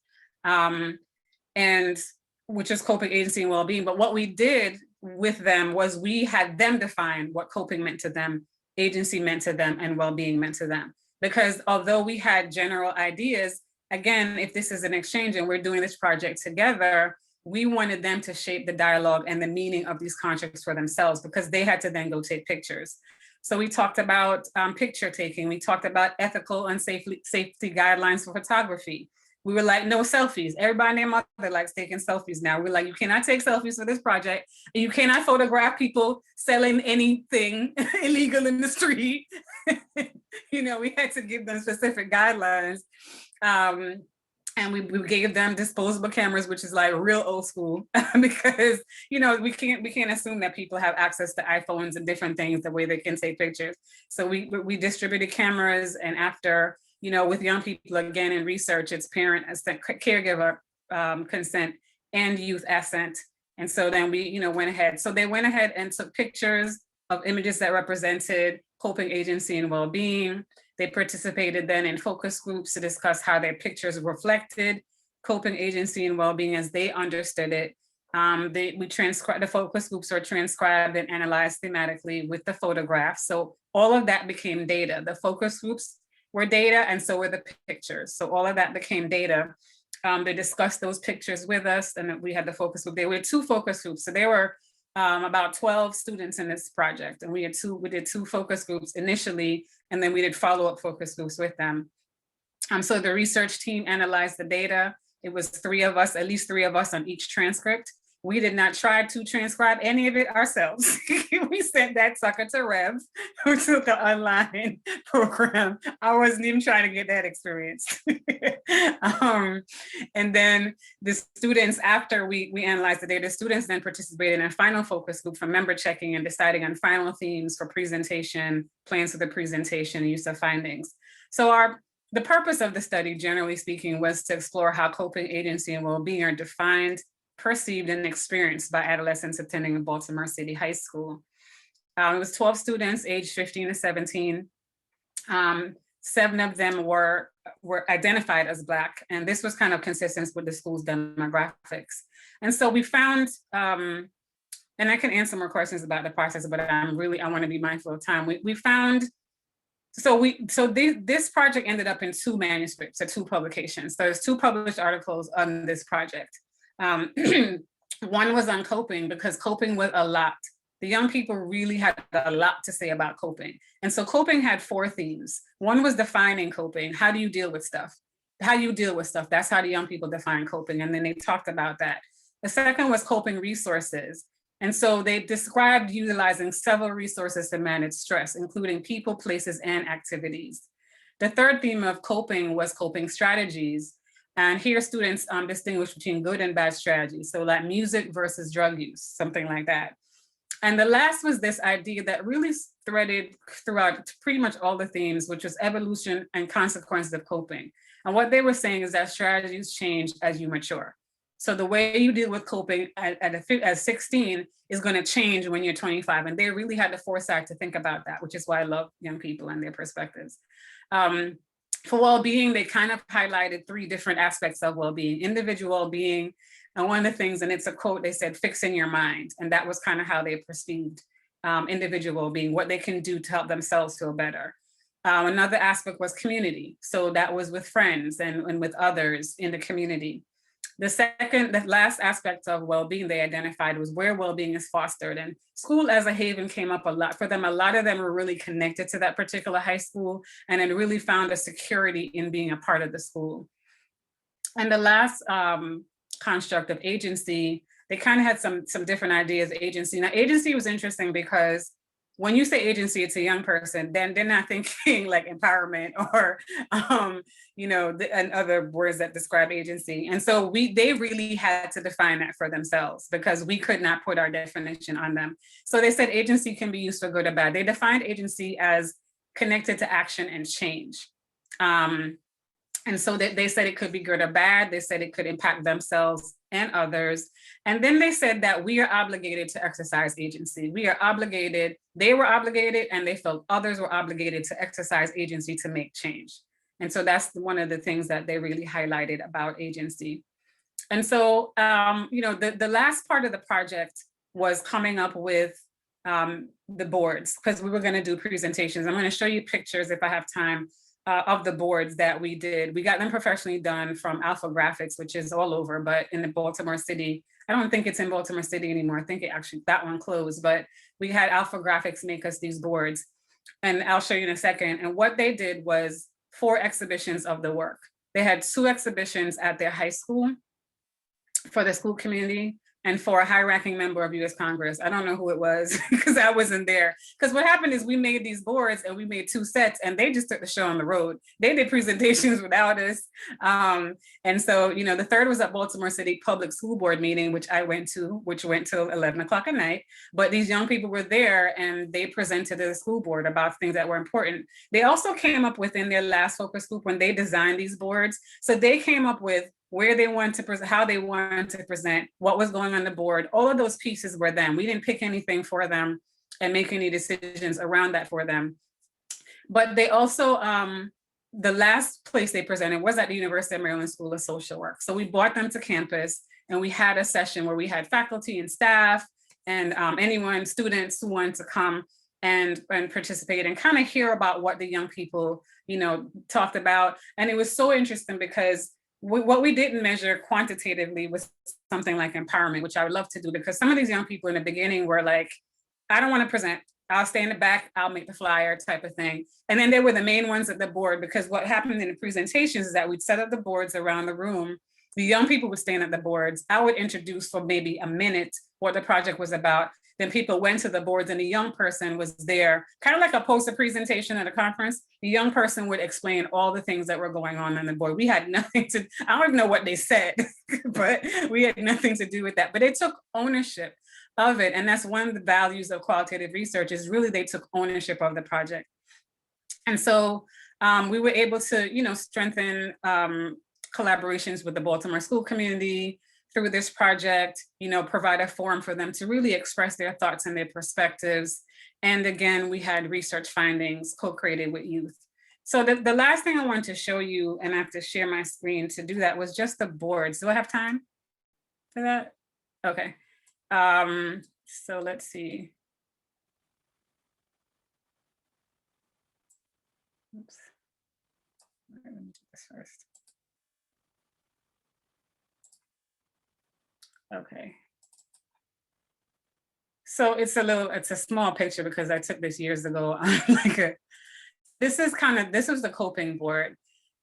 and which is coping, agency, and well-being. But what we did with them was we had them define what coping meant to them, agency meant to them, and well-being meant to them. Because although we had general ideas, again, if this is an exchange and we're doing this project together, we wanted them to shape the dialogue and the meaning of these constructs for themselves, because they had to then go take pictures. So we talked about picture taking. We talked about ethical and safety guidelines for photography. We were like, no selfies. Everybody and their mother likes taking selfies now. We're like, you cannot take selfies for this project. You cannot photograph people selling anything illegal in the street. We had to give them specific guidelines. And we gave them disposable cameras, which is like real old school, because we can't assume that people have access to iPhones and different things the way they can take pictures. So we distributed cameras, and after with young people, again in research, it's parent assent, caregiver consent, and youth assent. And so then we went ahead. So they went ahead and took pictures of images that represented coping, agency, and well-being. They participated then in focus groups to discuss how their pictures reflected coping, agency, and well-being as they understood it. The focus groups were transcribed and analyzed thematically with the photographs. So all of that became data. The focus groups were data, and so were the pictures. So all of that became data. They discussed those pictures with us, and we had the focus group. There were 2 focus groups. So there were about 12 students in this project, and we did 2 focus groups initially, and then we did follow-up focus groups with them. So the research team analyzed the data. It was 3 of us, at least 3 of us on each transcript. We did not try to transcribe any of it ourselves. We sent that sucker to Rev, who took an online program. I wasn't even trying to get that experience. And then the students, after we analyzed the data, students then participated in a final focus group for member checking and deciding on final themes for presentation, plans for the presentation, and use of findings. So the purpose of the study, generally speaking, was to explore how coping, agency, and well-being are defined, perceived, and experienced by adolescents attending a Baltimore City high school. It was 12 students aged 15 to 17. 7 of them were identified as Black, and this was kind of consistent with the school's demographics. And so we found, and I can answer more questions about the process, but I want to be mindful of time. We found, this project ended up in 2 manuscripts or 2 publications. So there's 2 published articles on this project. One was on coping, because coping was a lot the young people really had a lot to say about coping. And so coping had 4 themes. One was defining coping. How do you deal with stuff? How do you deal with stuff? That's how the young people define coping. And then they talked about that. The second was coping resources. And so they described utilizing several resources to manage stress, including people, places, and activities. The third theme of coping was coping strategies. And here students distinguish between good and bad strategies. So like music versus drug use, something like that. And the last was this idea that really threaded throughout pretty much all the themes, which was evolution and consequences of coping. And what they were saying is that strategies change as you mature. So the way you deal with coping at 16 is going to change when you're 25. And they really had the foresight to think about that, which is why I love young people and their perspectives. For well-being, they kind of highlighted 3 different aspects of well-being: individual well-being, and one of the things, and it's a quote, they said, fixing your mind. And that was kind of how they perceived individual well-being, what they can do to help themselves feel better. Another aspect was community. So that was with friends and with others in the community. The last aspect of well-being they identified was where well-being is fostered. And school as a haven came up a lot for them. A lot of them were really connected to that particular high school and then really found a security in being a part of the school. And the last construct of agency, they kind of had some different ideas of agency. Now, agency was interesting because when you say agency, it's a young person, then they're not thinking like empowerment or, and other words that describe agency. And so they really had to define that for themselves because we could not put our definition on them. So they said agency can be used for good or bad. They defined agency as connected to action and change. And so they said it could be good or bad. They said it could impact themselves and others. And then they said that we are obligated to exercise agency. They were obligated, and they felt others were obligated to exercise agency to make change. And so that's one of the things that they really highlighted about agency. And so, the last part of the project was coming up with the boards, because we were going to do presentations. I'm going to show you pictures if I have time. Of the boards that we did. We got them professionally done from Alpha Graphics, which is all over, but in the Baltimore City. I don't think it's in Baltimore City anymore. I think that one closed, but we had Alpha Graphics make us these boards. And I'll show you in a second. And what they did was 4 exhibitions of the work. They had 2 exhibitions at their high school for the school community, and for a high-ranking member of U.S. Congress. I don't know who it was because I wasn't there. Because what happened is we made these boards and we made 2 sets and they just took the show on the road. They did presentations without us. And so, the third was at Baltimore City Public School Board meeting, which I went to, which went till 11 o'clock at night. But these young people were there and they presented to the school board about things that were important. They also came up within their last focus group when they designed these boards. So they came up with where they wanted to present, how they wanted to present, what was going on the board. All of those pieces were them. We didn't pick anything for them and make any decisions around that for them. But they also, the last place they presented was at the University of Maryland School of Social Work. So we brought them to campus and we had a session where we had faculty and staff and students who wanted to come and participate and kind of hear about what the young people, talked about. And it was so interesting because what we didn't measure quantitatively was something like empowerment, which I would love to do, because some of these young people in the beginning were like, I don't want to present. I'll stay in the back, I'll make the flyer type of thing. And then they were the main ones at the board, because what happened in the presentations is that we'd set up the boards around the room. The young people would stand at the boards. I would introduce for maybe a minute what the project was about. Then people went to the boards and the young person was there, kind of like a poster presentation at a conference. The young person would explain all the things that were going on the board. We had nothing to, I don't even know what they said, but we had nothing to do with that. But they took ownership of it. And that's one of the values of qualitative research, is really they took ownership of the project. And so we were able to, strengthen collaborations with the Baltimore school community through this project, provide a forum for them to really express their thoughts and their perspectives. And again, we had research findings co-created with youth. So the last thing I want to show you, and I have to share my screen to do that, was just the boards. Do I have time for that? Okay. So let's see. Oops. Let me do this first. Okay. So it's a small picture because I took this years ago. This was the coping board.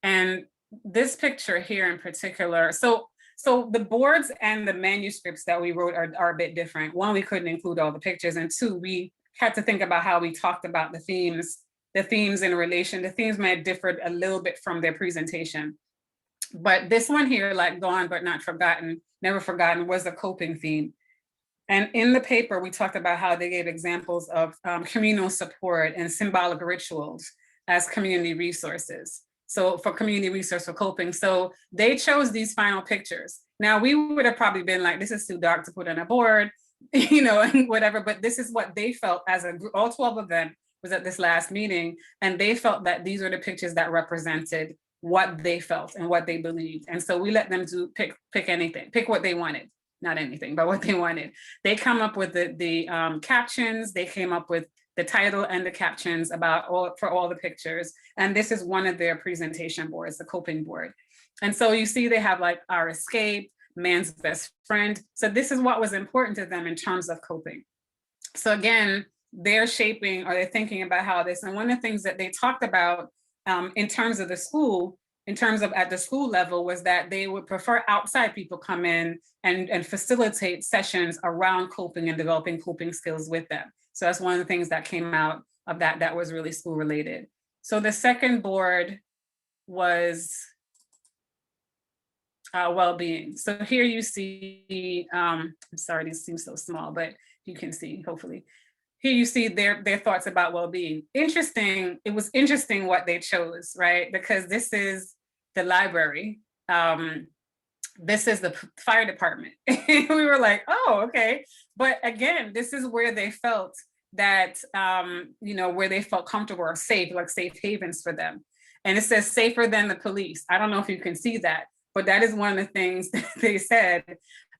And this picture here in particular, so the boards and the manuscripts that we wrote are a bit different. One, we couldn't include all the pictures, and two, we had to think about how we talked about the themes in relation. The themes might have differed a little bit from their presentation. But this one here, like Gone But Not Forgotten, Never Forgotten, was a coping theme. And in the paper, we talked about how they gave examples of communal support and symbolic rituals as community resources. So for community resource for coping. So they chose these final pictures. Now we would have probably been like, this is too dark to put on a board, you know, and whatever, but this is what they felt as a group. All 12 of them was at this last meeting, and they felt that these were the pictures that represented what they felt and what they believed. And so we let them pick anything, pick what they wanted. Not anything, but what they wanted. They come up with the captions. They came up with the title and the captions for all the pictures. And this is one of their presentation boards, the coping board. And so you see they have like Our Escape, Man's Best Friend. So this is what was important to them in terms of coping. So again, they're shaping or they're thinking about how this, and one of the things that they talked about in terms of the school, in terms of at the school level, was that they would prefer outside people come in and facilitate sessions around coping and developing coping skills with them. So that's one of the things that came out of that was really school related. So the second board was well-being. So here you see, I'm sorry, these seem so small, but you can see, hopefully. Here you see their thoughts about well-being. Interesting, it was interesting what they chose, right? Because this is the library. This is the fire department. We were like, oh, okay. But again, this is where they felt that, where they felt comfortable or safe, like safe havens for them. And it says safer than the police. I don't know if you can see that, but that is one of the things that they said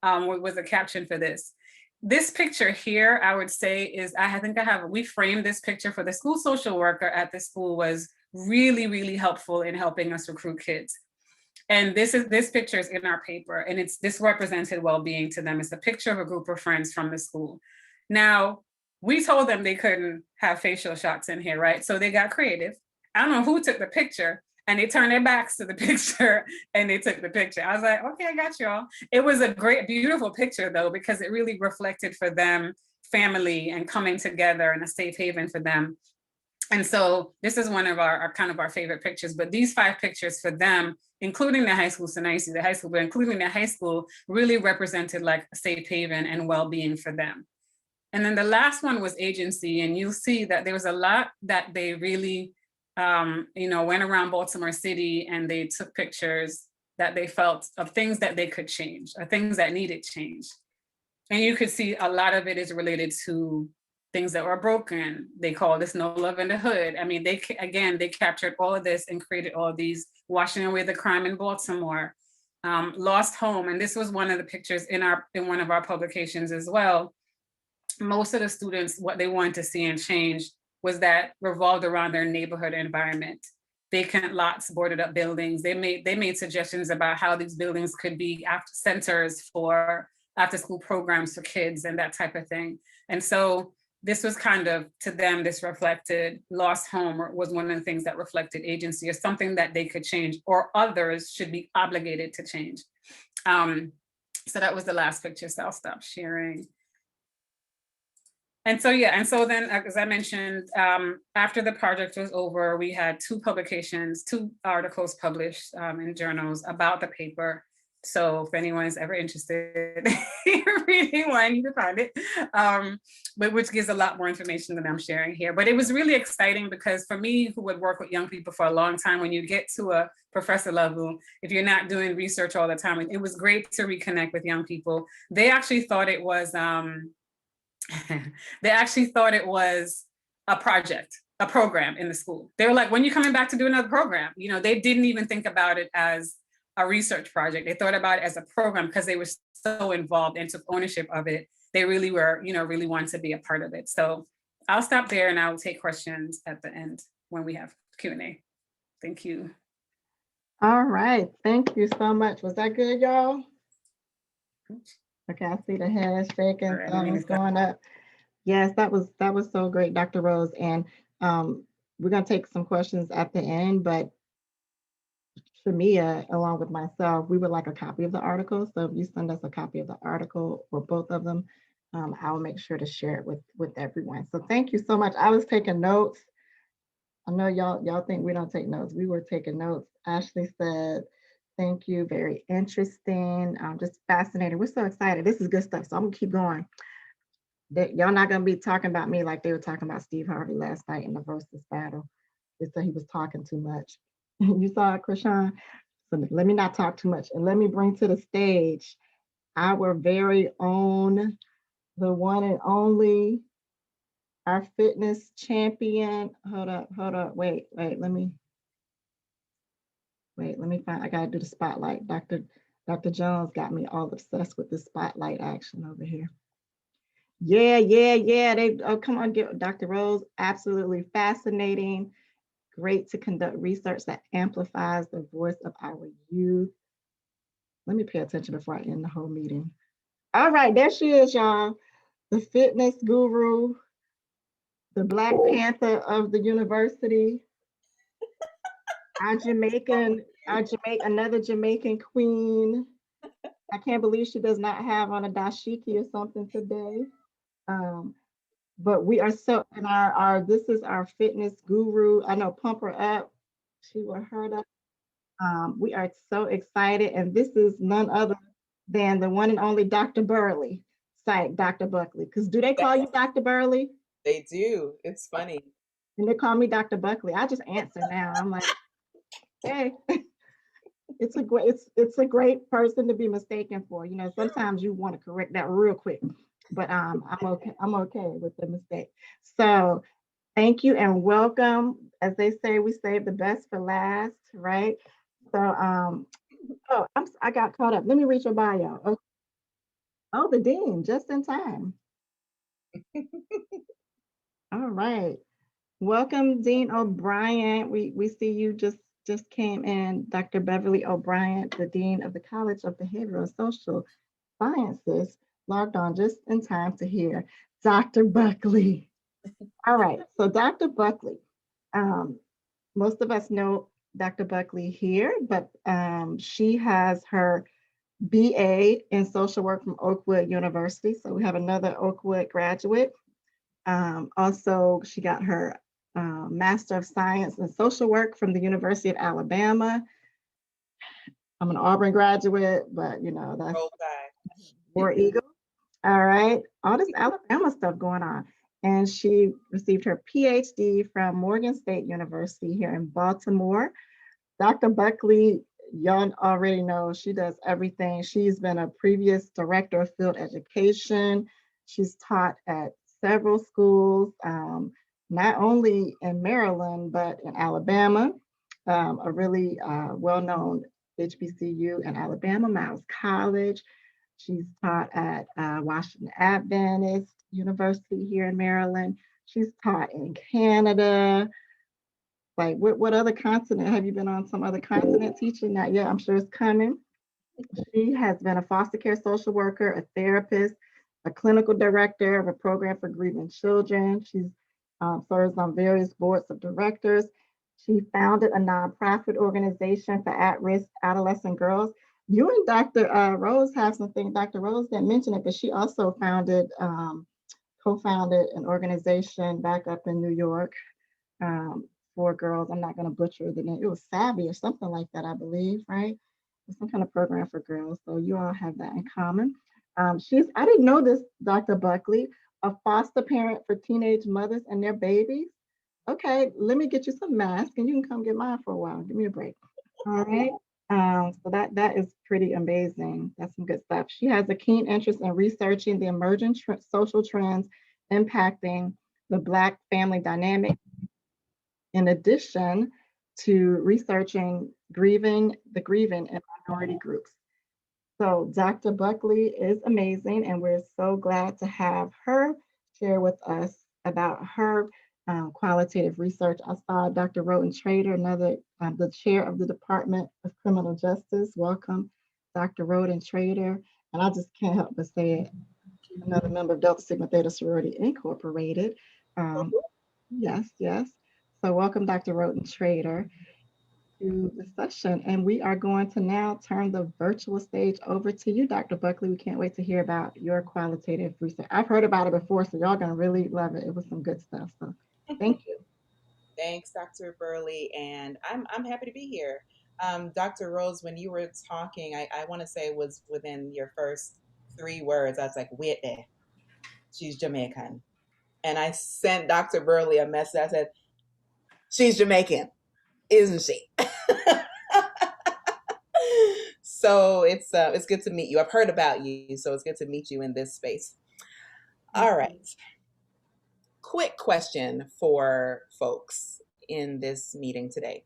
was a caption for this. This picture here, I would say we framed this picture for the school social worker at the school was really, really helpful in helping us recruit kids. And this picture is in our paper, and this represented well-being to them. It's a picture of a group of friends from the school. Now, we told them they couldn't have facial shots in here, right? So they got creative. I don't know who took the picture, and they turned their backs to the picture and they took the picture. I was like, okay, I got y'all. It was a great, beautiful picture though, because it really reflected for them family and coming together and a safe haven for them. And so this is one of our kind of our favorite pictures, but these 5 pictures for them, including the high school, so now you see the high school, but including the high school, really represented like a safe haven and well-being for them. And then the last one was agency, and you'll see that there was a lot that they really, went around Baltimore City and they took pictures that they felt of things that they could change or things that needed change. And you could see a lot of it is related to things that were broken. They call this No Love in the Hood. I mean, they captured all of this and created all of these, washing away the crime in Baltimore, lost home. And this was one of the pictures in one of our publications as well. Most of the students, what they wanted to see and change was that revolved around their neighborhood environment. Vacant lots, boarded up buildings. They made suggestions about how these buildings could be centers for after school programs for kids and that type of thing. And so this was kind of, to them, this reflected lost home, or was one of the things that reflected agency or something that they could change or others should be obligated to change. So that was the last picture, so I'll stop sharing. And so, then, as I mentioned, after the project was over, we had 2 articles published in journals about the paper. So if anyone's ever interested in reading one, you can find it, but which gives a lot more information than I'm sharing here. But it was really exciting because for me, who would work with young people for a long time, when you get to a professor level, if you're not doing research all the time, it was great to reconnect with young people. They actually thought it was, a project, a program in the school. They were like, when are you coming back to do another program? They didn't even think about it as a research project. They thought about it as a program because they were so involved and took ownership of it. They really were, really wanted to be a part of it. So I'll stop there and I'll take questions at the end when we have Q&A. Thank you. All right, thank you so much. Was that good, y'all? Okay, I see the hands shaking, thumbs going up. Yes, that was so great, Dr. Rose. And we're gonna take some questions at the end, but Shamia, along with myself, we would like a copy of the article. So if you send us a copy of the article or both of them, I'll make sure to share it with everyone. So thank you so much. I was taking notes. I know y'all think we don't take notes. We were taking notes. Ashley said, thank you, very interesting. Just fascinating. We're so excited. This is good stuff. So I'm gonna keep going. Y'all not gonna be talking about me like they were talking about Steve Harvey last night in the versus battle. They said he was talking too much. You saw it, Krishan? So let me not talk too much. And let me bring to the stage our very own, the one and only, our fitness champion. Hold up, wait, let me find, I gotta do the spotlight. Dr. Jones got me all obsessed with the spotlight action over here. Yeah. Oh, come on, get Dr. Rose. Absolutely fascinating. Great to conduct research that amplifies the voice of our youth. Let me pay attention before I end the whole meeting. All right, there she is, y'all. The fitness guru, the Black Panther of the university, another Jamaican queen. I can't believe she does not have on a dashiki or something today. But we are so, and this is our fitness guru. I know, pump her up. She will hurt us. We are so excited, and this is none other than the one and only Dr. Burley, psych, Dr. Buckley. Because do they call you Dr. Burley? They do. It's funny. And they call me Dr. Buckley. I just answer now. I'm like, hey, it's a great person to be mistaken for. You know, sometimes you want to correct that real quick, but I'm okay. I'm okay with the mistake. So thank you and welcome. As they say, we save the best for last, right? So I got caught up. Let me read your bio. Okay. Oh, the dean, just in time. All right. Welcome, Dean O'Brien. We see you just came in. Dr. Beverly O'Brien, the Dean of the College of Behavioral and Social Sciences, logged on just in time to hear Dr. Buckley. All right, so Dr. Buckley, most of us know Dr. Buckley here, but she has her BA in social work from Oakwood University. So we have another Oakwood graduate. Also, she got her Master of Science in Social Work from the University of Alabama. I'm an Auburn graduate, but you know, that's War Eagle. All right, all this Alabama stuff going on. And she received her PhD from Morgan State University here in Baltimore. Dr. Buckley, y'all already know she does everything. She's been a previous director of field education. She's taught at several schools, not only in Maryland, but in Alabama, a really well-known HBCU in Alabama, Miles College. She's taught at Washington Adventist University here in Maryland. She's taught in Canada. Like, what other continent? Have you been on some other continent teaching? Not yet, I'm sure it's coming. She has been a foster care social worker, a therapist, a clinical director of a program for grieving children. She's serves on various boards of directors. She founded a nonprofit organization for at-risk adolescent girls. You and Dr. Rose have something. Dr. Rose didn't mention it, but she also co-founded an organization back up in New York for girls. I'm not going to butcher the name. It was Savvy or something like that, I believe, right? Some kind of program for girls. So you all have that in common. I didn't know this, Dr. Buckley, a foster parent for teenage mothers and their babies. Okay, let me get you some masks and you can come get mine for a while. Give me a break. All right. So that is pretty amazing. That's some good stuff. She has a keen interest in researching the emerging social trends impacting the Black family dynamic, in addition to researching grieving in minority groups. So Dr. Buckley is amazing, and we're so glad to have her share with us about her qualitative research. I saw Dr. Roten Trader, the chair of the Department of Criminal Justice. Welcome, Dr. Roten Trader. And I just can't help but say it. another member of Delta Sigma Theta Sorority Incorporated. Yes, yes. So welcome, Dr. Roten Trader, to the session. And we are going to now turn the virtual stage over to you, Dr. Buckley. We can't wait to hear about your qualitative research. I've heard about it before, so y'all gonna really love it. It was some good stuff. So thank you. Thanks, Dr. Burley, and I'm happy to be here. Dr. Rose, when you were talking, I want to say it was within your first 3 words. I was like, Whitney, she's Jamaican. And I sent Dr. Burley a message. I said, she's Jamaican, isn't she? So it's good to meet you. I've heard about you, so it's good to meet you in this space. All right. Quick question for folks in this meeting today.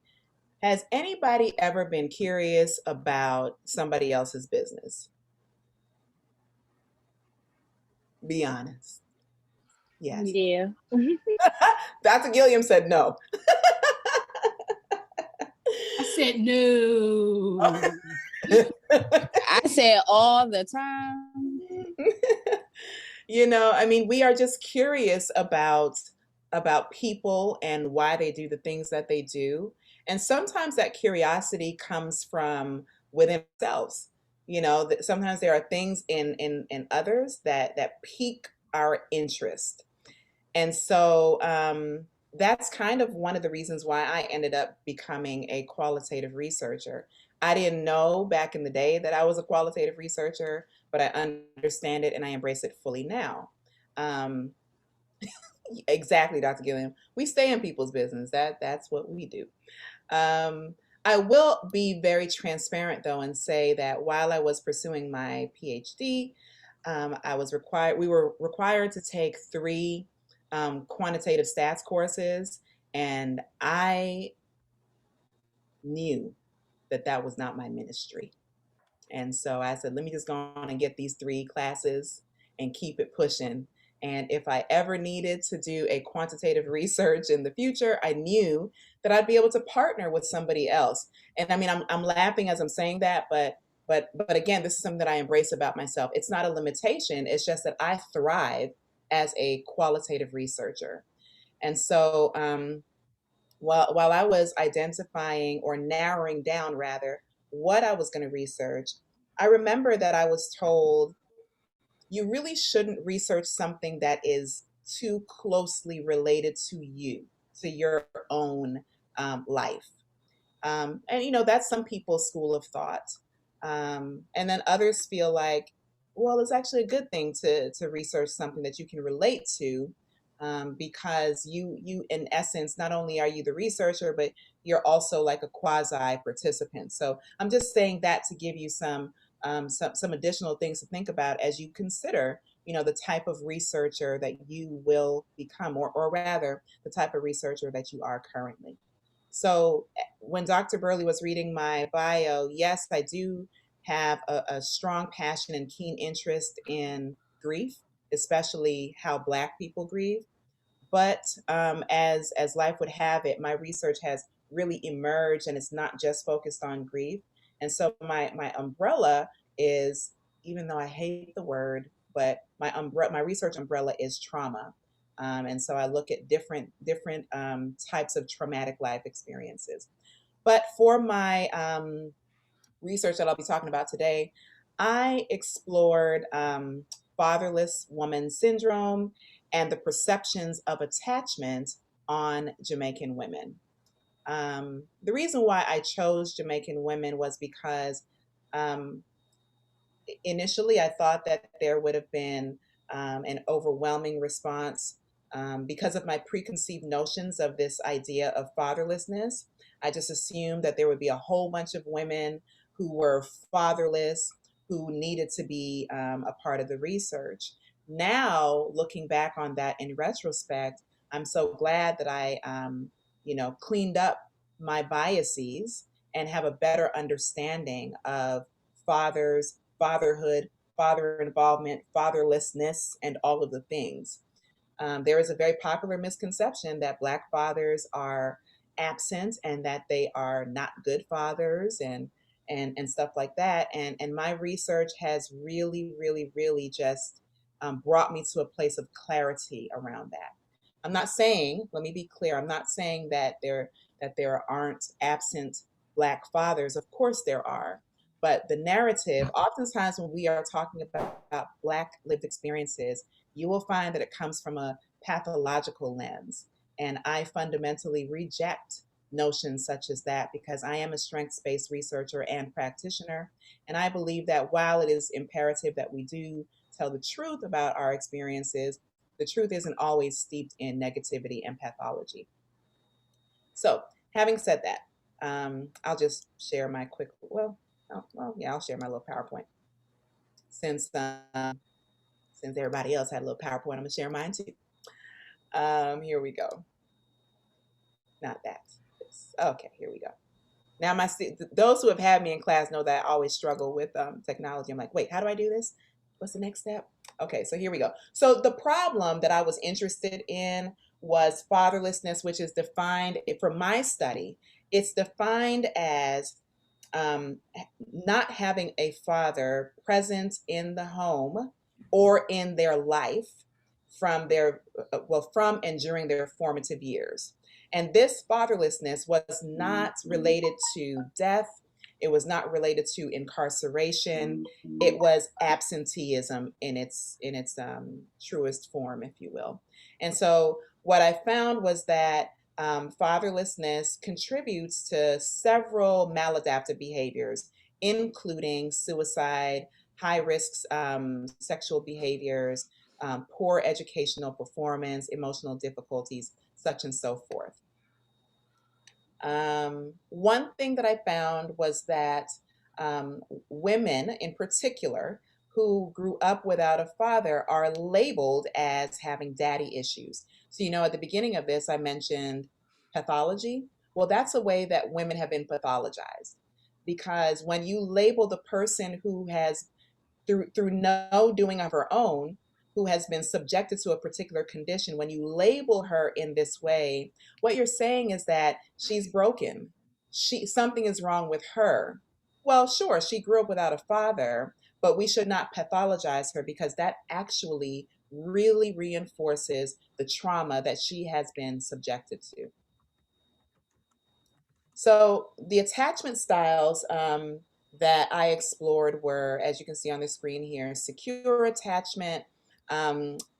Has anybody ever been curious about somebody else's business? Be honest. Yes. Yeah. Dr. Gilliam said no. I said no. I said all the time. You know, I mean, we are just curious about people and why they do the things that they do. And sometimes that curiosity comes from within ourselves. You know, that sometimes there are things in others that pique our interest. And so that's kind of one of the reasons why I ended up becoming a qualitative researcher. I didn't know back in the day that I was a qualitative researcher, but I understand it and I embrace it fully now. Um, exactly, Dr. Gilliam. We stay in people's business. That's what we do. I will be very transparent though and say that while I was pursuing my PhD, we were required to take 3 quantitative stats courses, and I knew that that was not my ministry. And so I said, let me just go on and get these 3 classes and keep it pushing. And if I ever needed to do a quantitative research in the future, I knew that I'd be able to partner with somebody else. And I mean, I'm laughing as I'm saying that, but again, this is something that I embrace about myself. It's not a limitation. It's just that I thrive as a qualitative researcher. And so while I was identifying or narrowing down rather what I was going to research, I remember that I was told you really shouldn't research something that is too closely related to you, to your own life. And you know, that's some people's school of thought. And then others feel like, well, it's actually a good thing to research something that you can relate to, because you in essence, not only are you the researcher, but you're also like a quasi participant. So I'm just saying that to give you some additional things to think about as you consider, you know, the type of researcher that you will become, or rather, the type of researcher that you are currently. So when Dr. Burley was reading my bio, yes, I do have a strong passion and keen interest in grief, especially how Black people grieve. But as life would have it, my research has really emerged, and it's not just focused on grief. And so my umbrella is, even though I hate the word, but my research umbrella is trauma. And so I look at different types of traumatic life experiences. But for my research that I'll be talking about today, I explored fatherless woman syndrome and the perceptions of attachment on Jamaican women. The reason why I chose Jamaican women was because initially I thought that there would have been an overwhelming response because of my preconceived notions of this idea of fatherlessness. I just assumed that there would be a whole bunch of women who were fatherless, who needed to be a part of the research. Now, looking back on that in retrospect, I'm so glad that I, cleaned up my biases and have a better understanding of fatherhood, father involvement, fatherlessness, and all of the things. There is a very popular misconception that Black fathers are absent and that they are not good fathers and stuff like that. And my research has really, really, really just brought me to a place of clarity around that. I'm not saying, let me be clear, I'm not saying that there aren't absent Black fathers. Of course there are. But the narrative, oftentimes when we are talking about Black lived experiences, you will find that it comes from a pathological lens. And I fundamentally reject notions such as that because I am a strengths-based researcher and practitioner. And I believe that while it is imperative that we do tell the truth about our experiences, the truth isn't always steeped in negativity and pathology. So having said that, I'll just share my quick, I'll share my little PowerPoint. Since everybody else had a little PowerPoint, I'm gonna share mine too. Here we go. Not that. Okay, here we go. Now those who have had me in class know that I always struggle with technology. I'm like, wait, how do I do this? What's the next step? Okay, so here we go. So the problem that I was interested in was fatherlessness, which is defined, for my study, it's defined as not having a father present in the home or in their life from and during their formative years. And this fatherlessness was not related to death. It was not related to incarceration. It was absenteeism in its truest form, if you will. And so what I found was that fatherlessness contributes to several maladaptive behaviors, including suicide, high risk sexual behaviors, poor educational performance, emotional difficulties, such and so forth. One thing that I found was that women in particular who grew up without a father are labeled as having daddy issues. So, at the beginning of this, I mentioned pathology. Well, that's a way that women have been pathologized, because when you label the person who has, through no doing of her own, who has been subjected to a particular condition, when you label her in this way, what you're saying is that she's broken. Something is wrong with her. Well, sure, she grew up without a father, but we should not pathologize her, because that actually really reinforces the trauma that she has been subjected to. So the attachment styles that I explored were, as you can see on the screen here, secure attachment,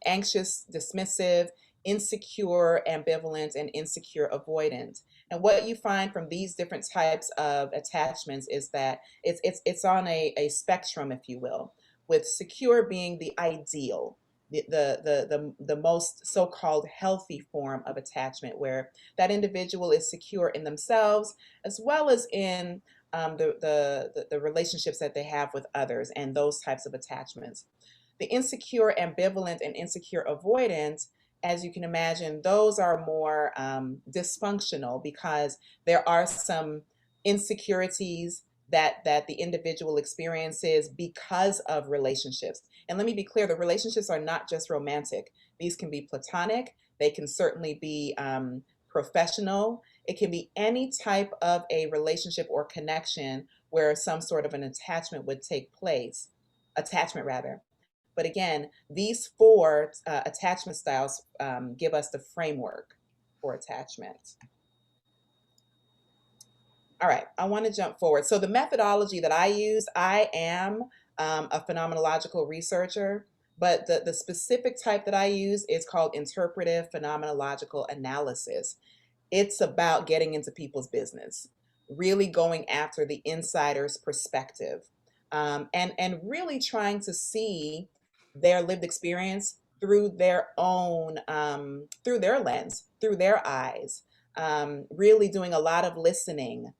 anxious, dismissive, insecure, ambivalent, and insecure, avoidant. And what you find from these different types of attachments is that it's on a spectrum, if you will, with secure being the ideal, the most so-called healthy form of attachment, where that individual is secure in themselves as well as in the relationships that they have with others, and those types of attachments. The insecure, ambivalent, and insecure avoidant, as you can imagine, those are more dysfunctional, because there are some insecurities that the individual experiences because of relationships. And let me be clear, the relationships are not just romantic. These can be platonic. They can certainly be professional. It can be any type of a relationship or connection where some sort of an attachment would take place, attachment rather. But again, these four attachment styles give us the framework for attachment. All right, I want to jump forward. So the methodology that I use, I am a phenomenological researcher, but the specific type that I use is called interpretive phenomenological analysis. It's about getting into people's business, really going after the insider's perspective, and really trying to see their lived experience through their own, through their lens, through their eyes, really doing a lot of listening,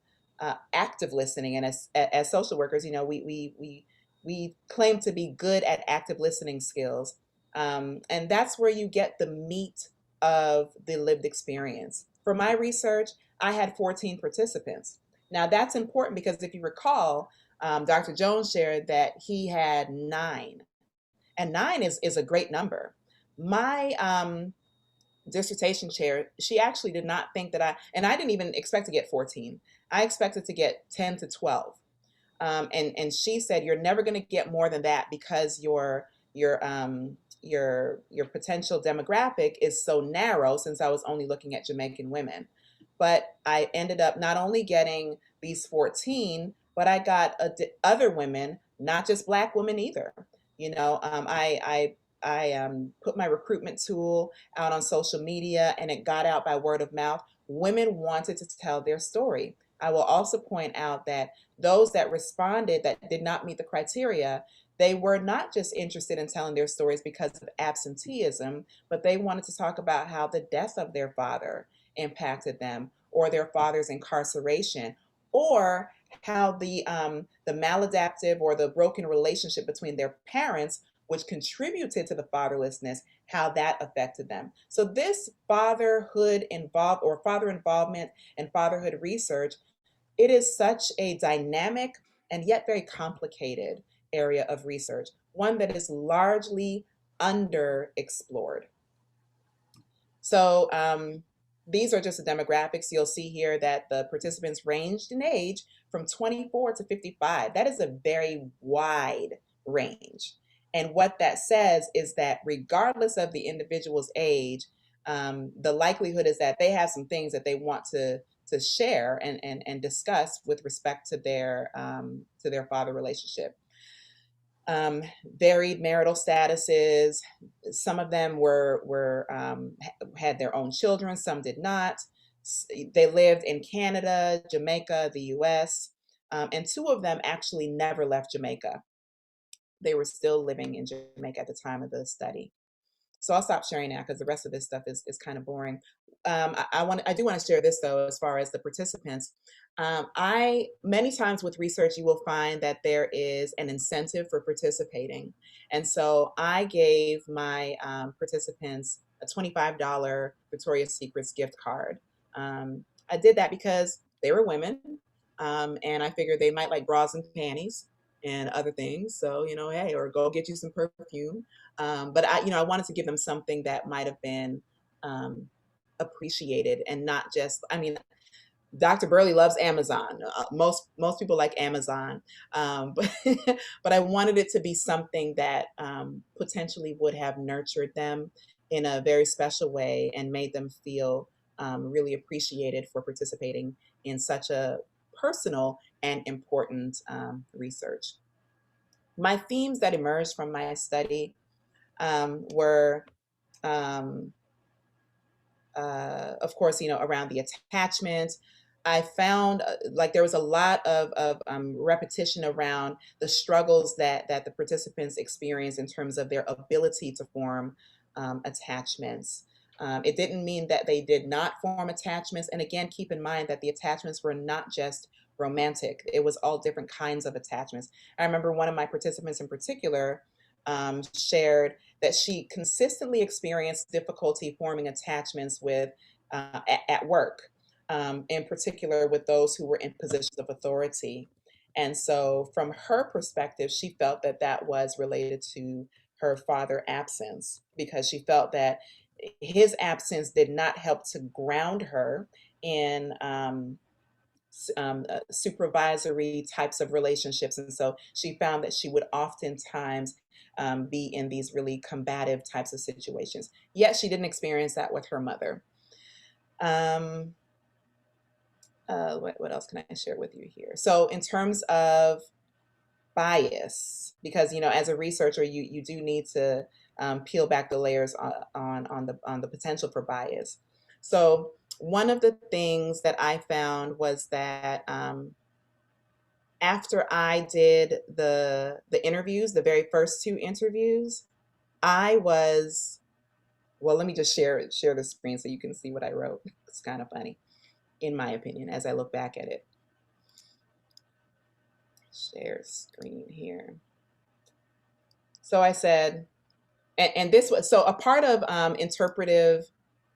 active listening. And as social workers, we claim to be good at active listening skills. And that's where you get the meat of the lived experience. For my research, I had 14 participants. Now that's important because if you recall, Dr. Jones shared that he had 9. And 9 is a great number. My dissertation chair, she actually did not think that I didn't even expect to get 14. I expected to get 10 to 12. And she said, you're never going to get more than that because your your potential demographic is so narrow, since I was only looking at Jamaican women. But I ended up not only getting these 14, but I got other women, not just Black women either. You know, I put my recruitment tool out on social media, and it got out by word of mouth. Women wanted to tell their story. I will also point out that those that responded that did not meet the criteria, they were not just interested in telling their stories because of absenteeism, but they wanted to talk about how the death of their father impacted them, or their father's incarceration, or how the maladaptive or the broken relationship between their parents, which contributed to the fatherlessness, how that affected them. So this father involvement and fatherhood research, it is such a dynamic and yet very complicated area of research, one that is largely underexplored. So these are just the demographics. You'll see here that the participants ranged in age from 24 to 55. That is a very wide range. And what that says is that regardless of the individual's age, the likelihood is that they have some things that they want to share and discuss with respect to their father relationship. Varied marital statuses. Some of them had their own children, some did not. They lived in Canada, Jamaica, the US, and 2 of them actually never left Jamaica. They were still living in Jamaica at the time of the study. So I'll stop sharing now because the rest of this stuff is kind of boring. I do want to share this though, as far as the participants. Many times with research, you will find that there is an incentive for participating. And so I gave my participants a $25 Victoria's Secrets gift card. I did that because they were women, and I figured they might like bras and panties and other things. So, you know, hey, or go get you some perfume. But I wanted to give them something that might have been appreciated, and not just, I mean, Dr. Burley loves Amazon. Most people like Amazon, but but I wanted it to be something that potentially would have nurtured them in a very special way and made them feel really appreciated for participating in such a personal and important research. My themes that emerged from my study were, of course, around the attachment. I found like there was a lot of repetition around the struggles that the participants experience in terms of their ability to form attachments. It didn't mean that they did not form attachments. And again, keep in mind that the attachments were not just romantic. It was all different kinds of attachments. I remember one of my participants in particular shared that she consistently experienced difficulty forming attachments with at work, in particular with those who were in positions of authority. And so from her perspective, she felt that that was related to her father absence, because she felt that his absence did not help to ground her in supervisory types of relationships. And so she found that she would oftentimes be in these really combative types of situations. Yet she didn't experience that with her mother. What else can I share with you here? So in terms of bias, because as a researcher, you do need to peel back the layers on the potential for bias. So one of the things that I found was that after I did the interviews, the very first 2 interviews, I was, well, let me just share the screen so you can see what I wrote. It's kind of funny, in my opinion, as I look back at it. Share screen here. So I said, and this was, so a part of interpretive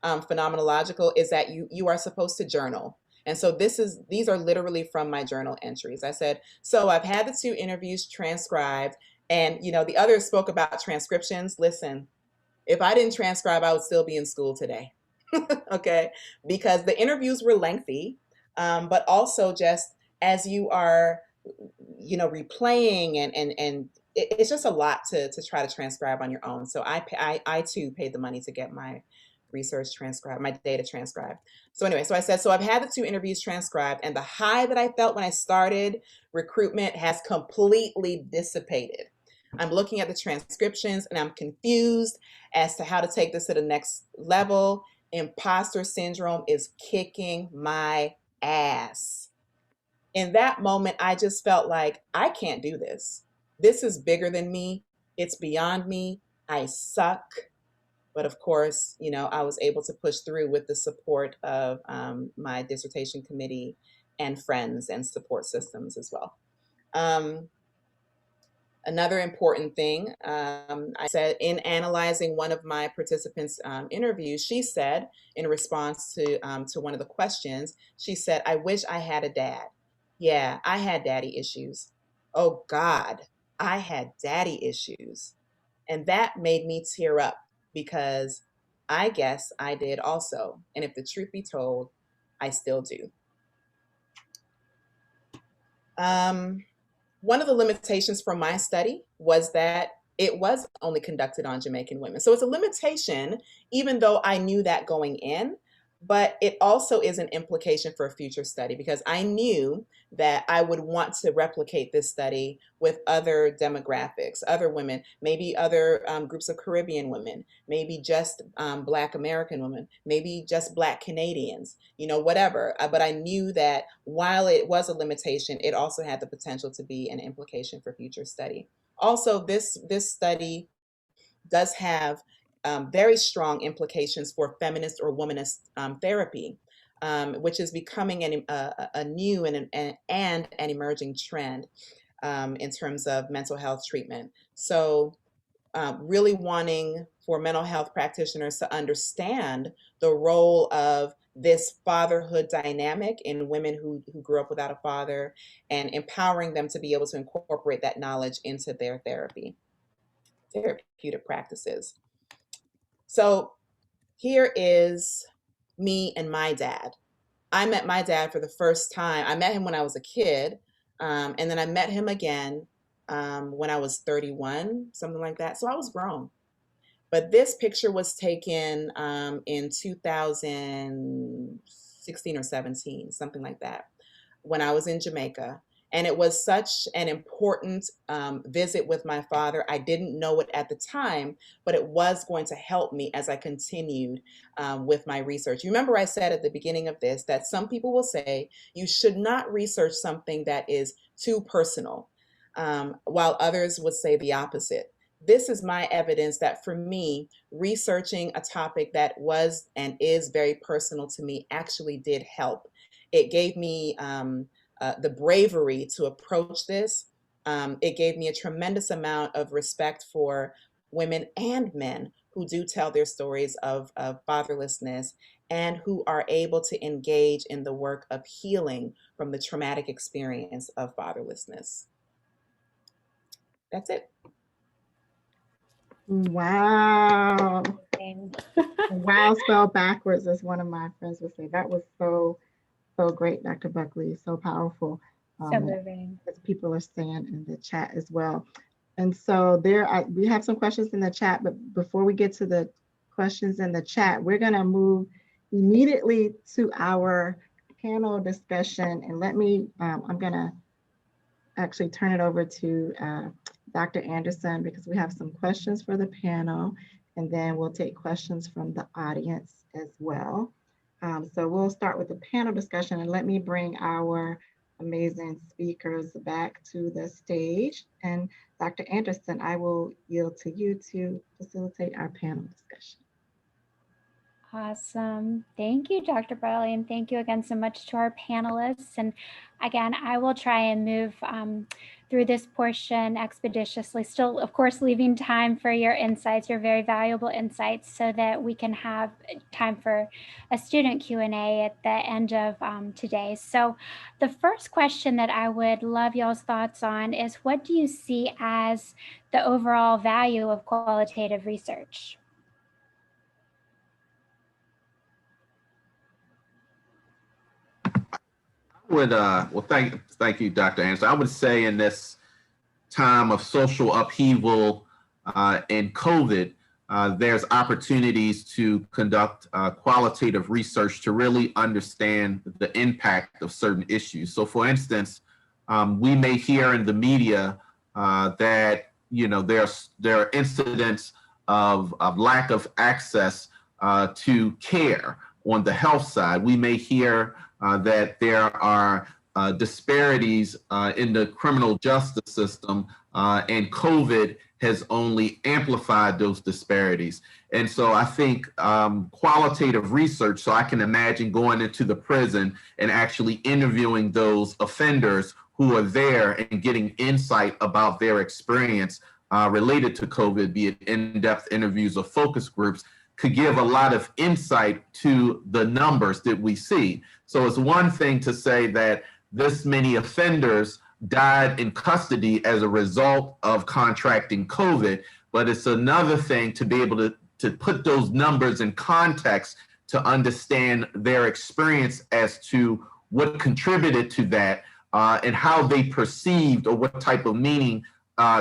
phenomenological is that you are supposed to journal. And so these are literally from my journal entries. I said, so I've had the 2 interviews transcribed, and the others spoke about transcriptions. Listen, if I didn't transcribe, I would still be in school today. Okay, because the interviews were lengthy, but also just as you are replaying and it's just a lot to try to transcribe on your own. So I too paid the money to get my research transcribed, my data transcribed. So anyway, so I said, so I've had the 2 interviews transcribed, and the high that I felt when I started recruitment has completely dissipated. I'm looking at the transcriptions and I'm confused as to how to take this to the next level. Imposter syndrome is kicking my ass. In that moment, I just felt like I can't do this. This is bigger than me. It's beyond me. I suck. But of course, you know, I was able to push through with the support of my dissertation committee and friends and support systems as well. Another important thing, I said in analyzing one of my participants' interviews, she said in response to one of the questions, she said, "I wish I had a dad." Yeah, I had daddy issues. Oh God, I had daddy issues. And that made me tear up because I guess I did also. And if the truth be told, I still do. One of the limitations from my study was that it was only conducted on Jamaican women. So it's a limitation, even though I knew that going in, but it also is an implication for a future study because I knew that I would want to replicate this study with other demographics, other women, maybe other groups of Caribbean women, maybe just Black American women, maybe just Black Canadians, you know, whatever. But I knew that while it was a limitation, it also had the potential to be an implication for future study. Also, this study does have very strong implications for feminist or womanist therapy, which is becoming a new and an emerging trend in terms of mental health treatment. So really wanting for mental health practitioners to understand the role of this fatherhood dynamic in women who grew up without a father and empowering them to be able to incorporate that knowledge into their therapeutic practices. So here is me and my dad. I met my dad for the first time. I met him when I was a kid, and then I met him again when I was 31, something like that. So I was grown. But this picture was taken in 2016 or 17, something like that, when I was in Jamaica. And it was such an important visit with my father. I didn't know it at the time, but it was going to help me as I continued with my research. You remember I said at the beginning of this that some people will say you should not research something that is too personal, while others would say the opposite. This is my evidence that for me, researching a topic that was and is very personal to me actually did help. It gave me the bravery to approach this. It gave me a tremendous amount of respect for women and men who do tell their stories of fatherlessness and who are able to engage in the work of healing from the traumatic experience of fatherlessness. That's it. Wow. Wow spelled backwards, as one of my friends would say. That was so great, Dr. Buckley, so powerful. So moving. As people are saying in the chat as well. And so we have some questions in the chat, but before we get to the questions in the chat, we're going to move immediately to our panel discussion. And let me, I'm going to actually turn it over to Dr. Anderson because we have some questions for the panel, and then we'll take questions from the audience as well. So we'll start with the panel discussion, and let me bring our amazing speakers back to the stage. And Dr. Anderson, I will yield to you to facilitate our panel discussion. Awesome. Thank you, Dr. Burley, and thank you again so much to our panelists. And again, I will try and move through this portion expeditiously, still, of course, leaving time for your insights, your very valuable insights, so that we can have time for a student Q&A at the end of today. So the first question that I would love y'all's thoughts on is, what do you see as the overall value of qualitative research? Well, thank you, Dr. Anderson. I would say in this time of social upheaval and COVID, there's opportunities to conduct qualitative research to really understand the impact of certain issues. So for instance, we may hear in the media that, you know, there are incidents of lack of access to care on the health side. We may hear that there are disparities in the criminal justice system, and COVID has only amplified those disparities. And so I think qualitative research, so I can imagine going into the prison and actually interviewing those offenders who are there and getting insight about their experience related to COVID, be it in-depth interviews or focus groups, could give a lot of insight to the numbers that we see. So it's one thing to say that this many offenders died in custody as a result of contracting COVID, but it's another thing to be able to put those numbers in context to understand their experience as to what contributed to that and how they perceived or what type of meaning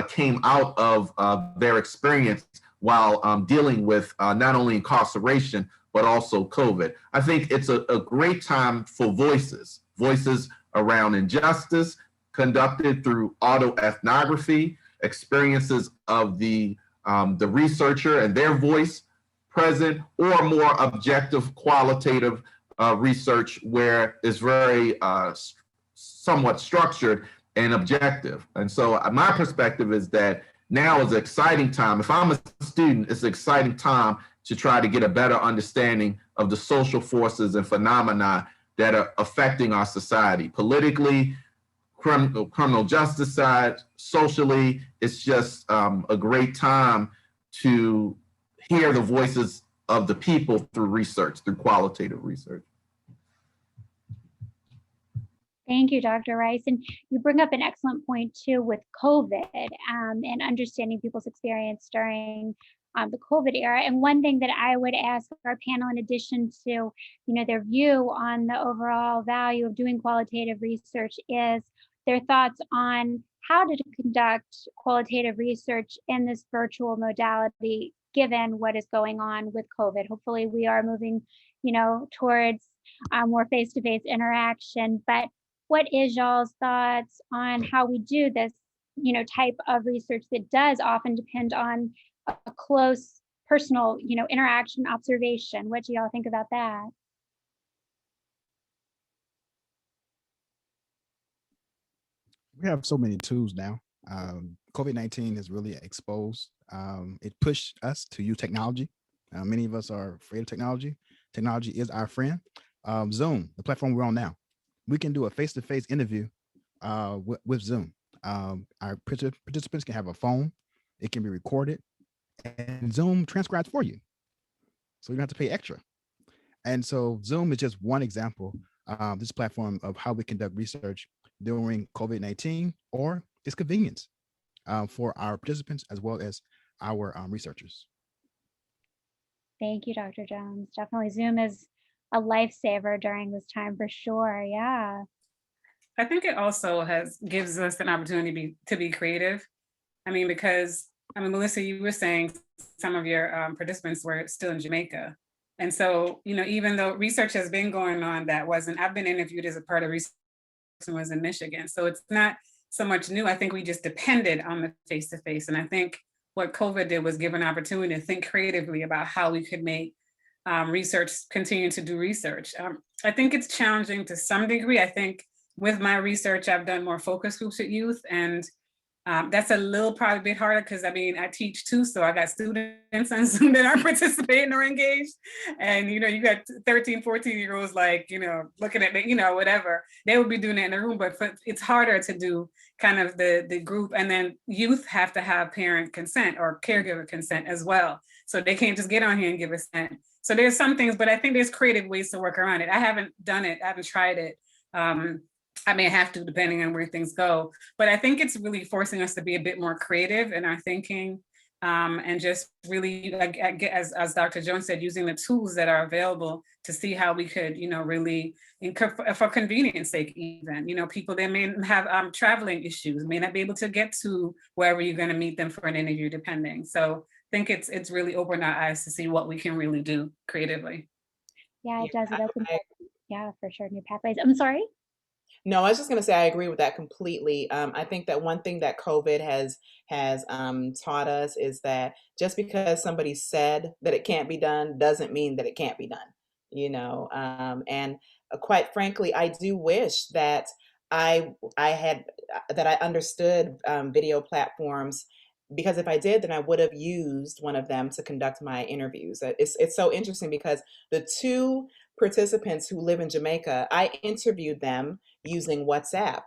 came out of their experience while dealing with not only incarceration, but also COVID. I think it's a great time for voices around injustice conducted through autoethnography, experiences of the researcher and their voice present, or more objective qualitative research where it's very somewhat structured and objective. And so my perspective is that now is an exciting time. If I'm a student, it's an exciting time to try to get a better understanding of the social forces and phenomena that are affecting our society politically, criminal justice side, socially. It's just a great time to hear the voices of the people through research, through qualitative research. Thank you, Dr. Rice. And you bring up an excellent point too with COVID and understanding people's experience during the COVID era. And one thing that I would ask our panel, in addition to, their view on the overall value of doing qualitative research, is their thoughts on how to conduct qualitative research in this virtual modality, given what is going on with COVID. Hopefully we are moving, towards more face-to-face interaction, but what is y'all's thoughts on how we do this, type of research that does often depend on a close personal, interaction, observation? What do y'all think about that? We have so many tools now. COVID-19 has really exposed, it pushed us to use technology. Many of us are afraid of technology. Technology is our friend. Zoom, the platform we're on now, we can do a face-to-face interview with Zoom. Our participants can have a phone, it can be recorded, and Zoom transcribes for you. So you don't have to pay extra. And so Zoom is just one example, this platform of how we conduct research during COVID-19, or its convenience for our participants as well as our researchers. Thank you, Dr. Jones. Definitely Zoom is a lifesaver during this time for sure. Yeah. I think it also gives us an opportunity to be creative. Because Melissa, you were saying some of your participants were still in Jamaica. And so, even though research has been going on, I've been interviewed as a part of research and was in Michigan. So it's not so much new. I think we just depended on the face-to-face. And I think what COVID did was give an opportunity to think creatively about how we could make continue to do research. I think it's challenging to some degree. I think with my research, I've done more focus groups with youth, and that's a little probably a bit harder because I teach too, so I got students on Zoom that aren't participating or engaged, and you got 13, 14-year-olds looking at me, whatever. They would be doing it in the room, but it's harder to do kind of the group, and then youth have to have parent consent or caregiver consent as well, so they can't just get on here and give consent. So there's some things, but I think there's creative ways to work around it. I haven't done it, I haven't tried it. I may have to, depending on where things go, but I think it's really forcing us to be a bit more creative in our thinking. and just really, like, as Dr. Jones said, using the tools that are available to see how we could, really, for convenience sake, even, people that may have traveling issues, may not be able to get to wherever you're going to meet them for an interview, depending. So I think it's really opened our eyes to see what we can really do creatively. Yeah, it does. It opens up, yeah, for sure, new pathways. I'm sorry. No, I was just going to say I agree with that completely. I think that one thing that COVID has taught us is that just because somebody said that it can't be done doesn't mean that it can't be done. And quite frankly, I do wish that I understood video platforms, because if I did, then I would have used one of them to conduct my interviews. It's so interesting because the two participants who live in Jamaica, I interviewed them using WhatsApp.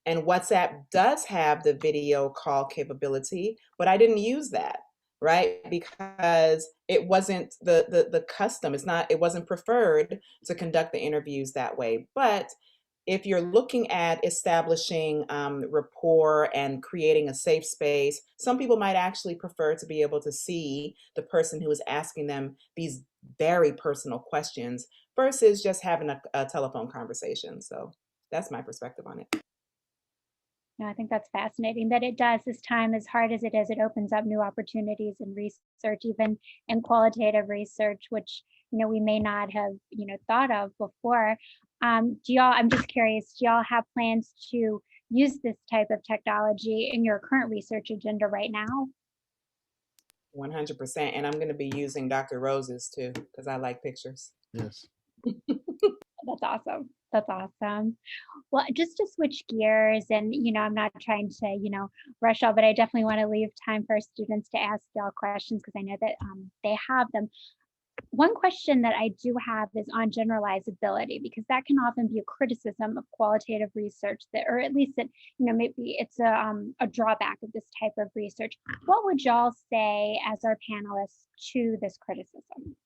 And WhatsApp does have the video call capability, but I didn't use that, right? Because it wasn't the custom. It wasn't preferred to conduct the interviews that way. But if you're looking at establishing rapport and creating a safe space, some people might actually prefer to be able to see the person who is asking them these very personal questions versus just having a telephone conversation. So that's my perspective on it. No, I think that's fascinating that it does. This time, as hard as it is, it opens up new opportunities in research, even in qualitative research, which we may not have thought of before. I'm just curious, do y'all have plans to use this type of technology in your current research agenda right now? 100%. And I'm going to be using Dr. Rose's too, because I like pictures. Yes. That's awesome. That's awesome. Well, just to switch gears, and I'm not trying to rush all, but I definitely want to leave time for our students to ask y'all questions because I know that they have them. One question that I do have is on generalizability, because that can often be a criticism of qualitative research, or at least that maybe it's a drawback of this type of research. What would y'all say as our panelists to this criticism?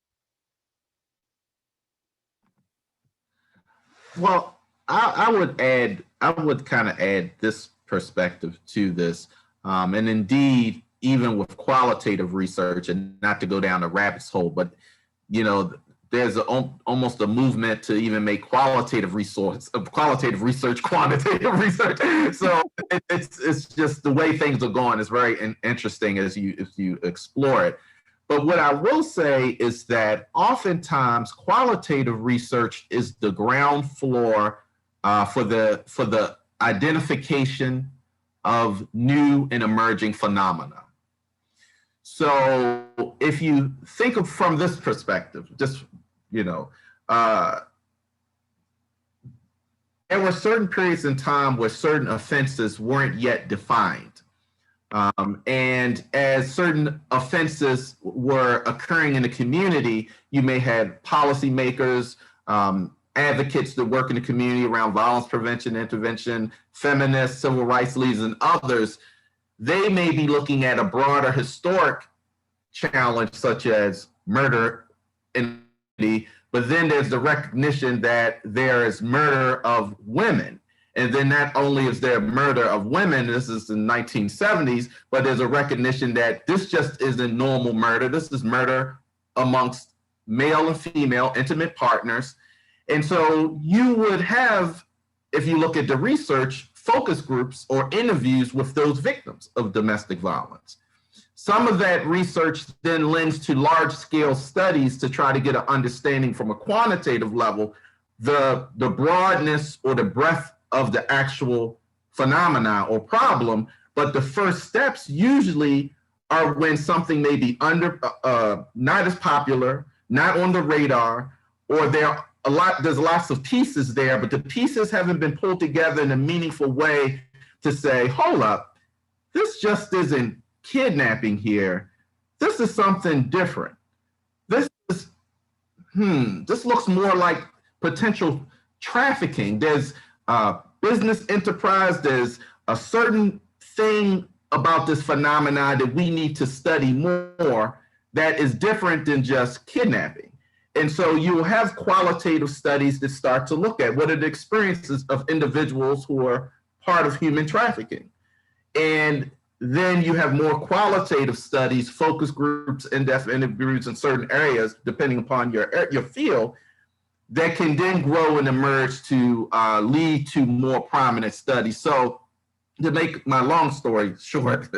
Well, I would kind of add this perspective to this. And indeed, even with qualitative research, and not to go down a rabbit's hole, but there's almost a movement to even make qualitative research quantitative research. So it's just the way things are going. It's very interesting if you explore it. But what I will say is that oftentimes qualitative research is the ground floor for the identification of new and emerging phenomena. So if you think of from this perspective, just, there were certain periods in time where certain offenses weren't yet defined. And as certain offenses were occurring in the community, you may have policymakers, advocates that work in the community around violence prevention, intervention, feminists, civil rights leaders, and others. They may be looking at a broader historic challenge such as murder in the, but then there's the recognition that there is murder of women. And then not only is there murder of women, this is the 1970s, but there's a recognition that this just isn't normal murder. This is murder amongst male and female intimate partners. And so you would have, if you look at the research, focus groups or interviews with those victims of domestic violence. Some of that research then lends to large scale studies to try to get an understanding from a quantitative level, the broadness or the breadth of the actual phenomena or problem. But the first steps usually are when something may be not as popular, not on the radar, or there's lots of pieces there, but the pieces haven't been pulled together in a meaningful way to say, hold up, this just isn't kidnapping here. This is something different. This looks more like potential trafficking. There's business enterprise. There's a certain thing about this phenomena that we need to study more that is different than just kidnapping. And so you will have qualitative studies that start to look at what are the experiences of individuals who are part of human trafficking. And then you have more qualitative studies, focus groups, in-depth interviews in certain areas, depending upon your field, that can then grow and emerge to lead to more prominent studies. So to make my long story short,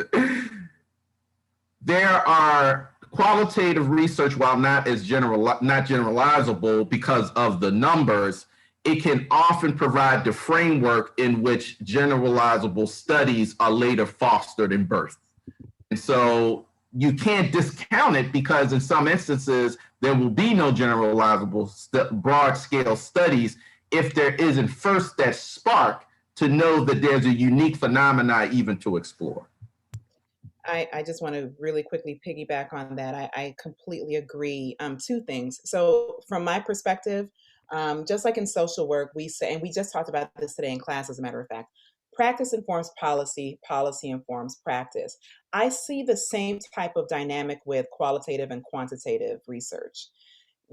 there are qualitative research, while not generalizable because of the numbers, it can often provide the framework in which generalizable studies are later fostered and birthed. And so you can't discount it, because in some instances, there will be no generalizable broad scale studies if there isn't first that spark to know that there's a unique phenomena even to explore. I just want to really quickly piggyback on that. I completely agree. Two things. So from my perspective, just like in social work, we say, and we just talked about this today in class, as a matter of fact, practice informs policy, policy informs practice. I see the same type of dynamic with qualitative and quantitative research.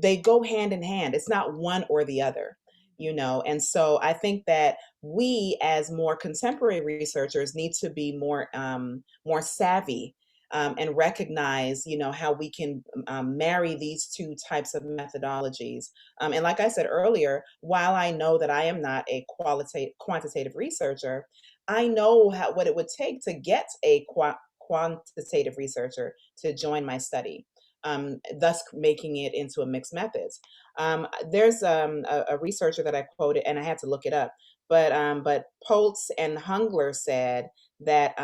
They go hand in hand. It's not one or the other, you know? And so I think that we, as more contemporary researchers, need to be more savvy and recognize, you know, how we can marry these two types of methodologies. And like I said earlier, while I know that I am not a quantitative researcher, I know what it would take to get a quantitative researcher to join my study. Thus making it into a mixed methods. There's a researcher that I quoted, and I had to look it up, but Poltz and Hungler said that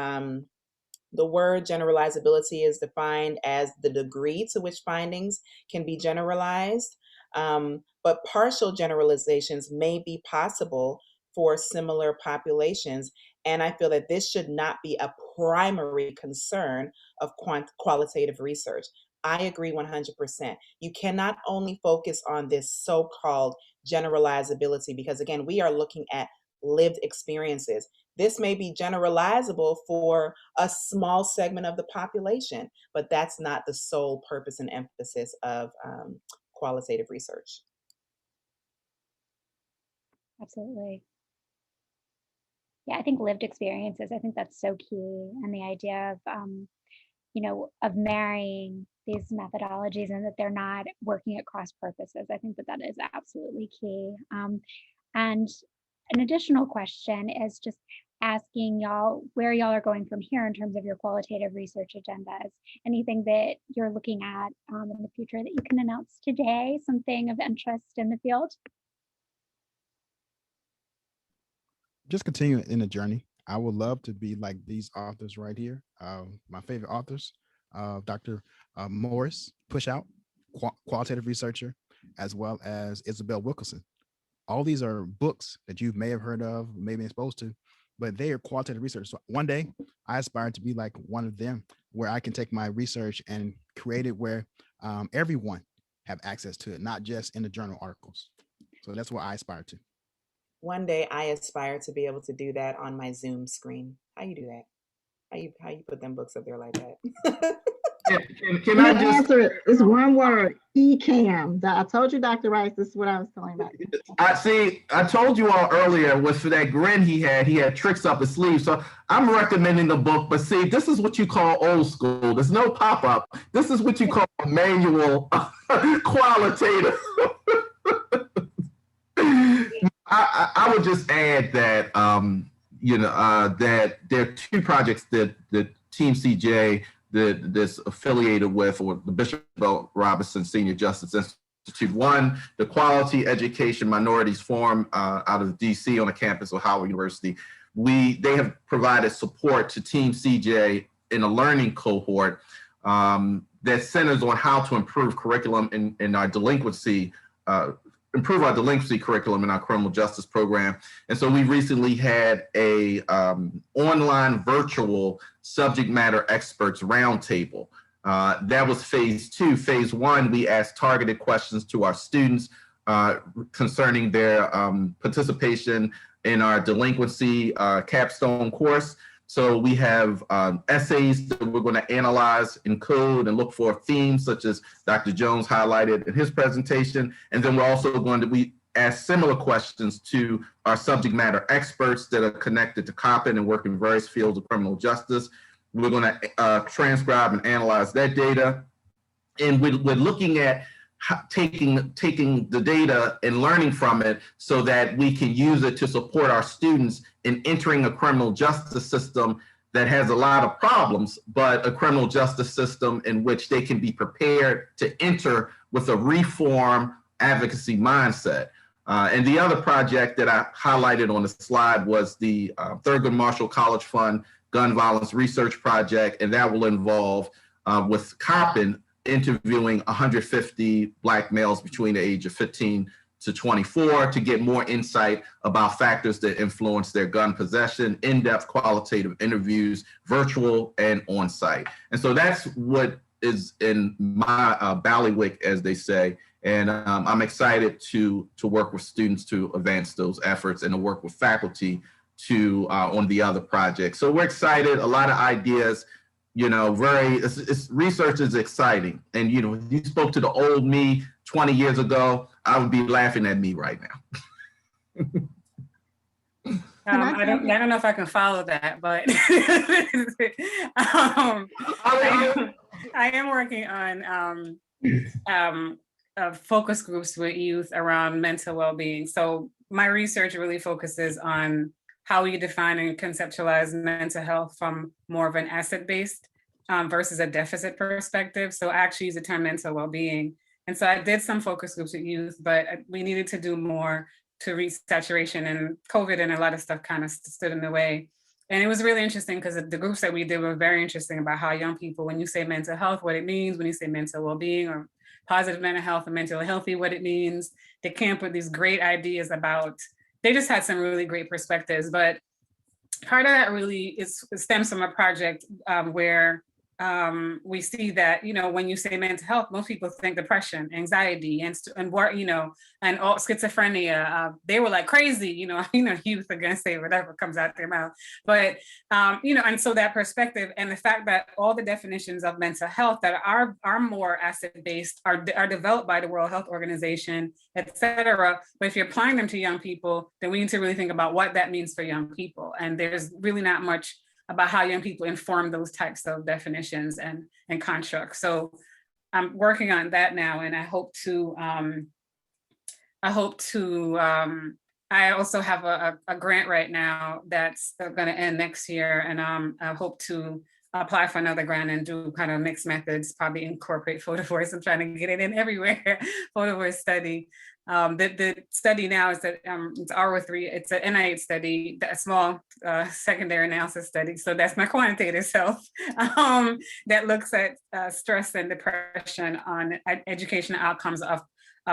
the word generalizability is defined as the degree to which findings can be generalized, but partial generalizations may be possible for similar populations. And I feel that this should not be a primary concern of qualitative research. I agree 100%. You cannot only focus on this so-called generalizability, because again, we are looking at lived experiences. This may be generalizable for a small segment of the population, but that's not the sole purpose and emphasis of qualitative research. Absolutely. Yeah, I think lived experiences, I think that's so key. And the idea of, you know, of marrying these methodologies and that they're not working at cross purposes. I think that that is absolutely key. And an additional question is just asking y'all where y'all are going from here in terms of your qualitative research agendas. Anything that you're looking at in the future that you can announce today, something of interest in the field? Just continue in the journey. I would love to be like these authors right here. My favorite authors, Dr. Morris Pushout, qualitative researcher, as well as Isabel Wilkerson. All these are books that you may have heard of, maybe exposed to, but they are qualitative research. So one day I aspire to be like one of them, where I can take my research and create it where everyone have access to it, not just in the journal articles. So that's what I aspire to. One day I aspire to be able to do that on my Zoom screen. How you do that? How you put them books up there like that? Can I just answer it? It's one word: ECAM. I told you, Dr. Rice, this is what I was telling about. I told you all earlier, was for that grin he had tricks up his sleeve. So I'm recommending the book, but see, this is what you call old school. There's no pop-up. This is what you call manual qualitative. I would just add that that there are two projects that Team CJ that's affiliated with, or the Bishop L. Robinson Senior Justice Institute. One, the Quality Education Minorities Forum out of DC on the campus of Howard University. They have provided support to Team CJ in a learning cohort that centers on how to improve curriculum in our delinquency improve our delinquency curriculum in our criminal justice program. And so we recently had a online virtual subject matter experts roundtable. That was phase 2. Phase 1, we asked targeted questions to our students concerning their participation in our delinquency capstone course. So we have essays that we're going to analyze in code and look for themes such as Dr. Jones highlighted in his presentation. And then we're also going to ask similar questions to our subject matter experts that are connected to COPPIN and work in various fields of criminal justice. we're going to transcribe and analyze that data. And we're looking at taking the data and learning from it so that we can use it to support our students in entering a criminal justice system that has a lot of problems, but a criminal justice system in which they can be prepared to enter with a reform advocacy mindset. And the other project that I highlighted on the slide was the Thurgood Marshall College Fund Gun Violence Research Project, and that will involve, with Coppin, interviewing 150 Black males between the age of 15 to 24 to get more insight about factors that influence their gun possession, in-depth qualitative interviews, virtual and on-site. And so that's what is in my ballywick, as they say. And I'm excited to work with students to advance those efforts and to work with faculty to on the other projects. So we're excited, a lot of ideas. You know, research is exciting. And, you know, if you spoke to the old me 20 years ago, I would be laughing at me right now. I don't know if I can follow that, but I am working on focus groups with youth around mental well-being. So my research really focuses on how you define and conceptualize mental health from more of an asset-based versus a deficit perspective. So I actually use the term mental well-being. And so I did some focus groups with youth, but we needed to do more to reach saturation, and COVID and a lot of stuff kind of stood in the way. And it was really interesting because the groups that we did were very interesting about how young people, when you say mental health, what it means, when you say mental well-being or positive mental health and mentally healthy, what it means, they came up with these great ideas about. They just had some really great perspectives, but part of that really stems from a project where we see that, you know, when you say mental health, most people think depression, anxiety, and what, you know, and all schizophrenia. They were like crazy, you know, youth are gonna say whatever comes out their mouth. But you know, and so that perspective and the fact that all the definitions of mental health that are more asset-based are developed by the World Health Organization, et cetera. But if you're applying them to young people, then we need to really think about what that means for young people. And there's really not much about how young people inform those types of definitions and constructs. So I'm working on that now, and I hope to I also have a grant right now that's going to end next year, and I hope to apply for another grant and do kind of mixed methods, probably incorporate photo voice. I'm trying to get it in everywhere, photo voice study. The study now is that it's R03, it's an NIH study, a small secondary analysis study. So that's my quantitative self that looks at stress and depression on educational outcomes of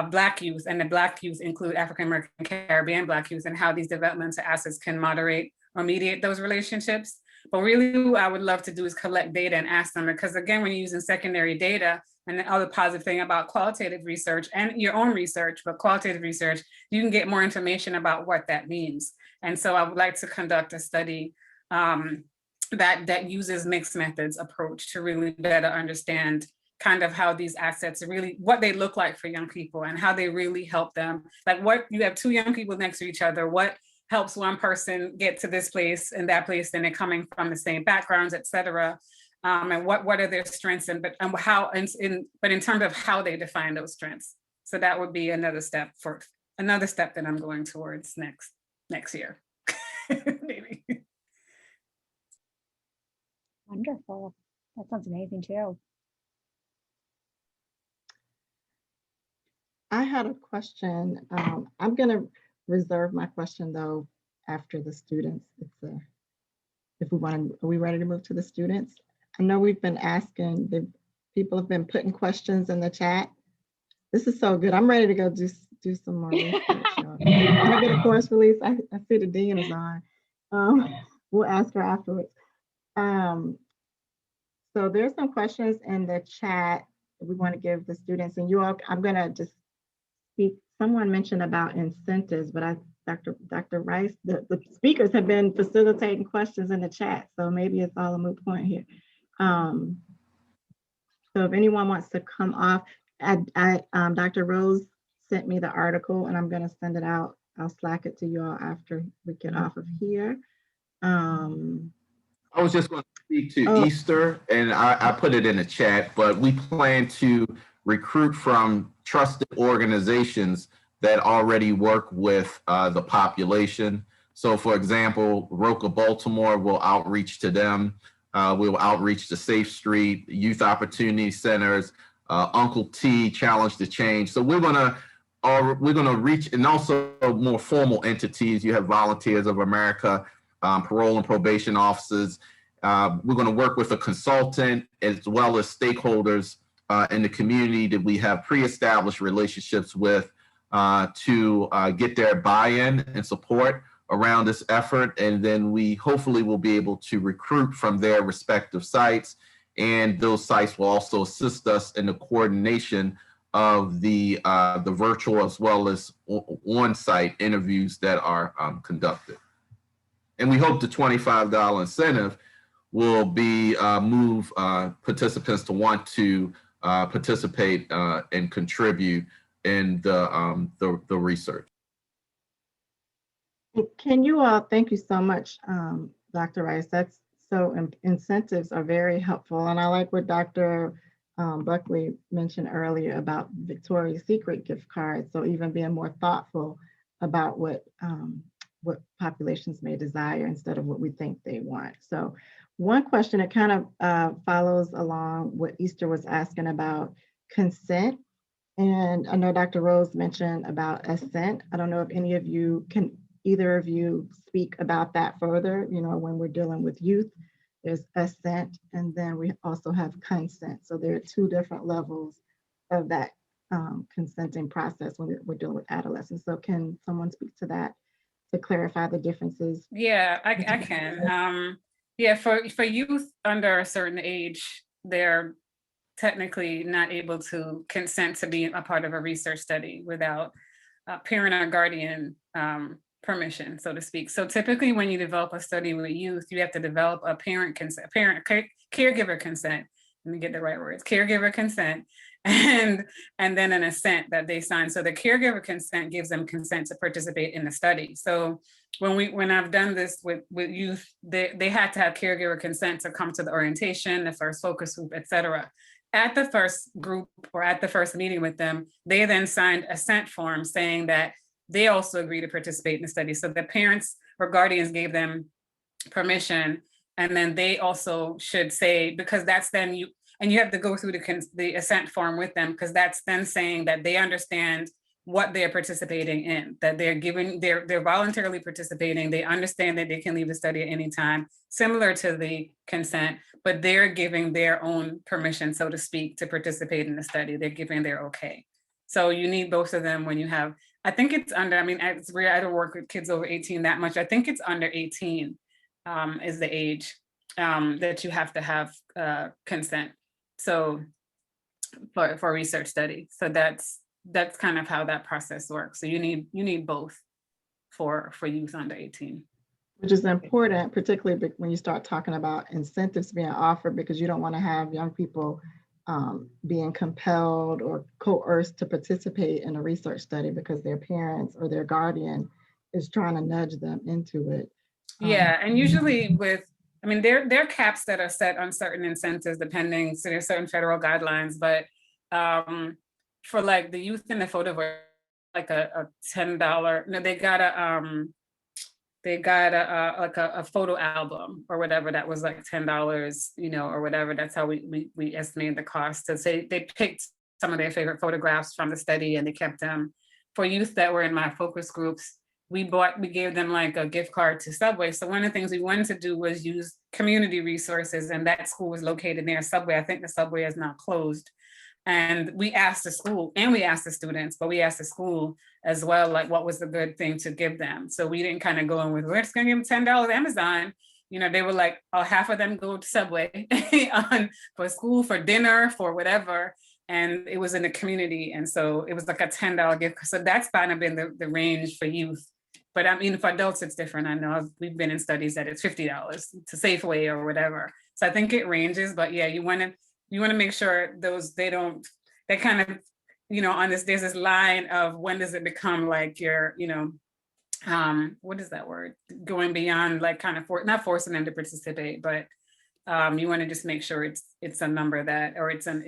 Black youth. And the Black youth include African American, Caribbean Black youth, and how these developmental assets can moderate or mediate those relationships. But really what I would love to do is collect data and ask them, because again, when you're using secondary data, and the other positive thing about qualitative research and your own research, but qualitative research, you can get more information about what that means. And so I would like to conduct a study that uses mixed methods approach to really better understand kind of how these assets really, what they look like for young people and how they really help them. Like what, you have two young people next to each other, what helps one person get to this place and that place, and they're coming from the same backgrounds, et cetera. And what are their strengths, but in terms of how they define those strengths. So that would be another step that I'm going towards next year, maybe. Wonderful. That sounds amazing too. I had a question. I'm going to reserve my question though after the students. Are we ready to move to the students? I know we've been asking, people have been putting questions in the chat. This is so good. I'm ready to go do some more research. Can I get a course release? I see the dean is on. We'll ask her afterwards. So there's some questions in the chat that we want to give the students, and you all, I'm going to just speak. Someone mentioned about incentives, but Dr. Rice, the speakers have been facilitating questions in the chat, so maybe it's all a moot point here. So if anyone wants to come off, Dr. Rose sent me the article and I'm going to send it out. I'll Slack it to you all after we get off of here. I was just going to speak to Oh. Easter, and I put it in the chat, but we plan to recruit from trusted organizations that already work with the population. So, for example, Roca Baltimore will outreach to them. We'll outreach to Safe Street, Youth Opportunity Centers, Uncle T, Challenge to Change. So we're gonna reach, and also more formal entities. You have Volunteers of America, parole and probation officers. We're going to work with a consultant as well as stakeholders in the community that we have pre-established relationships with to get their buy-in and support around this effort. And then we hopefully will be able to recruit from their respective sites. And those sites will also assist us in the coordination of the virtual as well as on-site interviews that are conducted. And we hope the $25 incentive will be move participants to want to participate and contribute in the research. Can you all, thank you so much, Dr. Rice. That's so, incentives are very helpful. And I like what Dr. Buckley mentioned earlier about Victoria's Secret gift cards. So even being more thoughtful about what populations may desire instead of what we think they want. So one question that kind of follows along what Easter was asking about consent. And I know Dr. Rose mentioned about assent. I don't know if any of you can, either of you speak about that further. You know, when we're dealing with youth, there's assent, and then we also have consent. So there are two different levels of that consenting process when we're dealing with adolescents. So can someone speak to that to clarify the differences? Yeah, I can. Yeah, for youth under a certain age, they're technically not able to consent to be a part of a research study without parent or guardian permission, so to speak. So typically when you develop a study with youth, you have to develop a parent consent, caregiver consent. Let me get the right words, caregiver consent, and then an assent that they sign. So the caregiver consent gives them consent to participate in the study. So when I've done this with youth, they had to have caregiver consent to come to the orientation, the first focus group, et cetera. At the first group or at the first meeting with them, they then signed assent form saying that they also agree to participate in the study. So the parents or guardians gave them permission, and then they also should say, because that's then you have to go through the assent form with them, because that's then saying that they understand what they're participating in, that they're voluntarily participating. They understand that they can leave the study at any time, similar to the consent, but they're giving their own permission, so to speak, to participate in the study. They're giving their okay. So you need both of them when you have, I think it's under, I mean, it's rare, I don't work with kids over 18 that much. I think it's under 18 is the age that you have to have consent. So for a research study. So that's kind of how that process works. So you need both for youth under 18. Which is important, particularly when you start talking about incentives being offered, because you don't want to have young people being compelled or coerced to participate in a research study because their parents or their guardian is trying to nudge them into it. Yeah, and usually there are caps that are set on certain incentives depending, so there's certain federal guidelines, but for like the youth in the photo, like a $10, no, they got a photo album or whatever that was like $10, or whatever. That's how we estimated the cost. To say they picked some of their favorite photographs from the study and they kept them. For youth that were in my focus groups, we gave them like a gift card to Subway. So one of the things we wanted to do was use community resources, and that school was located near Subway. I think the Subway is now closed. And we asked the school and we asked the students, but we asked the school as well, like what was the good thing to give them. So we didn't kind of go in with, we're just gonna give them $10 Amazon. They were like, oh, half of them go to Subway for school, for dinner, for whatever. And it was in the community. And so it was like a $10 gift. So that's kind of been the range for youth. But I mean, for adults, it's different. I know we've been in studies that it's $50 to Safeway or whatever. So I think it ranges, but yeah, you want to make sure they kind of, on this, there's this line of when does it become like your, what is that word? Going beyond, like, kind of not forcing them to participate, but you want to just make sure it's a number that, or it's an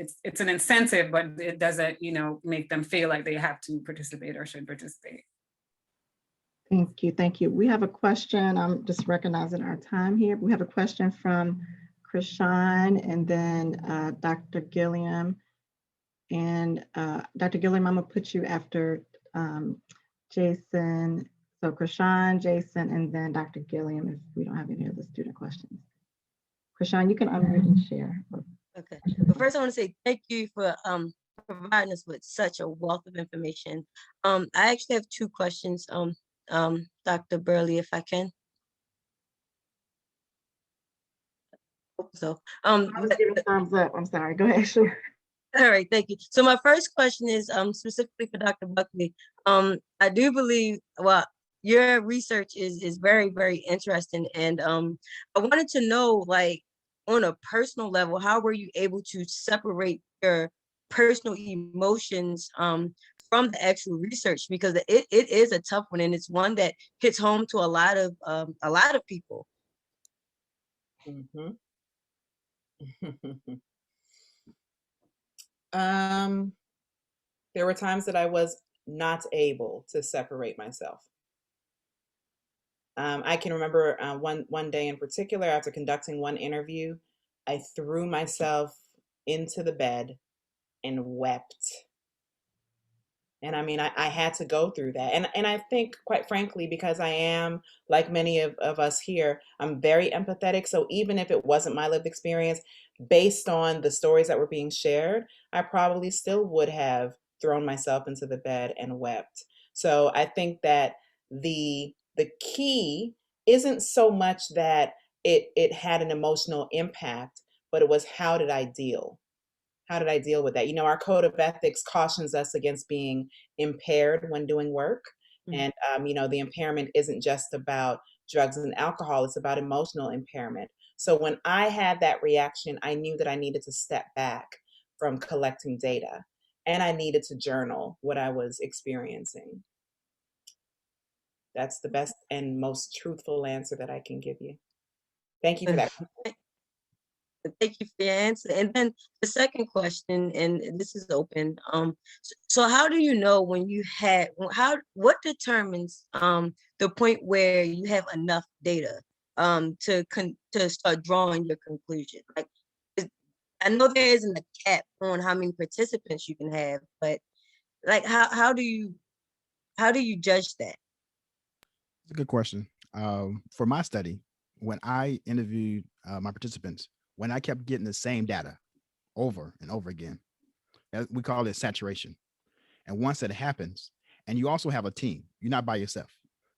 incentive, but it doesn't, make them feel like they have to participate or should participate. Thank you. Thank you. We have a question. I'm just recognizing our time here. We have a question from Krishan and then Dr. Gilliam. And Dr. Gilliam, I'm going to put you after Jason. So Krishan, Jason, and then Dr. Gilliam if we don't have any other student questions. Krishan, you can unmute and share. Okay. But first, I want to say thank you for providing us with such a wealth of information. I actually have two questions, Dr. Burley, if I can. So, I was giving thumbs up. I'm sorry. Go ahead. Sure. All right, thank you. So my first question is specifically for Dr. Buckley. I do believe, well, your research is very, very interesting. And I wanted to know, like, on a personal level, how were you able to separate your personal emotions from the actual research? Because it is a tough one, and it's one that hits home to a lot of people. Mm-hmm. There were times that I was not able to separate myself. I can remember one day in particular, after conducting one interview, I threw myself into the bed and wept. And I mean, I had to go through that. And I think, quite frankly, because I am, like many of us here, I'm very empathetic. So even if it wasn't my lived experience, based on the stories that were being shared, I probably still would have thrown myself into the bed and wept. So I think that the key isn't so much that it had an emotional impact, but it was, how did I deal? How did I deal with that? Our code of ethics cautions us against being impaired when doing work. Mm-hmm. And, the impairment isn't just about drugs and alcohol, it's about emotional impairment. So when I had that reaction, I knew that I needed to step back from collecting data, and I needed to journal what I was experiencing. That's the best and most truthful answer that I can give you. Thank you for that. Thank you for your answer. And then the second question, and this is open. So how do you know when you had, what determines the point where you have enough data to start drawing your conclusion? Like, I know there isn't a cap on how many participants you can have, but like, how do you judge that? It's a good question. For my study, when I interviewed my participants, when I kept getting the same data over and over again, we call it saturation. And once that happens, and you also have a team, you're not by yourself.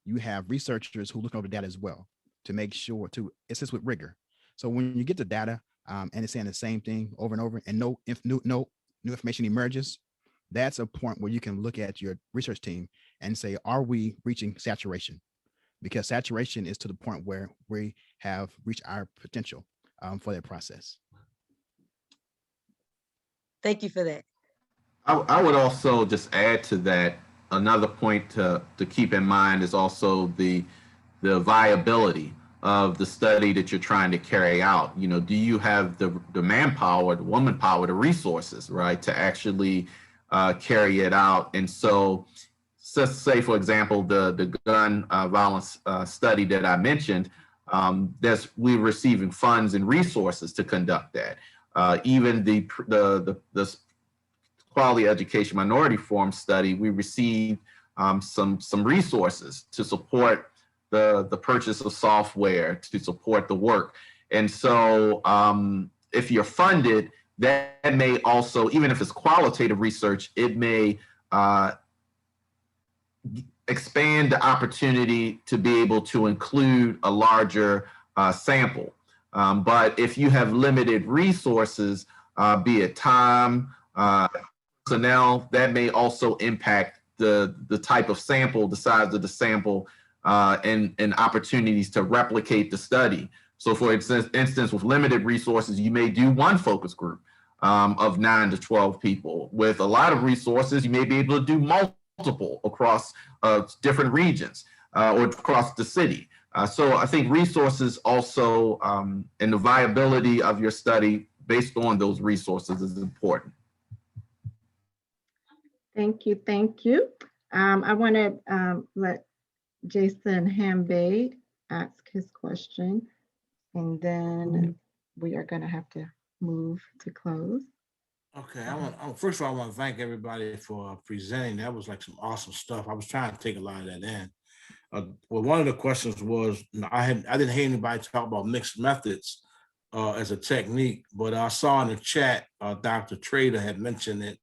You have researchers who look over the data as well to make sure to assist with rigor. So when you get the data and it's saying the same thing over and over, and no new information emerges, that's a point where you can look at your research team and say, are we reaching saturation? Because saturation is to the point where we have reached our potential for that process. Thank you for that. I would also just add to that, another point to keep in mind is also the viability of the study that you're trying to carry out. Do you have the manpower, the woman power, the resources, right, to actually carry it out? And so, let's say, for example, the gun violence study that I mentioned, we're receiving funds and resources to conduct that. Even the Quality Education Minority Forum study, we received some resources to support the purchase of software, to support the work. And so if you're funded, that may also, even if it's qualitative research, it may expand the opportunity to be able to include a larger sample. But if you have limited resources, be it time, personnel, that may also impact the type of sample, the size of the sample, and opportunities to replicate the study. So for instance, with limited resources, you may do one focus group of 9 to 12 people. With a lot of resources, you may be able to do multiple across different regions. or across the city. So I think resources also and the viability of your study based on those resources is important. Thank you. Thank you. I want to let Jason Hambade ask his question, and then we are going to have to move to close. Okay, first of all, I want to thank everybody for presenting. That was like some awesome stuff. I was trying to take a lot of that in. Well, one of the questions was, I didn't hear anybody talk about mixed methods as a technique, but I saw in the chat, Dr. Trader had mentioned it,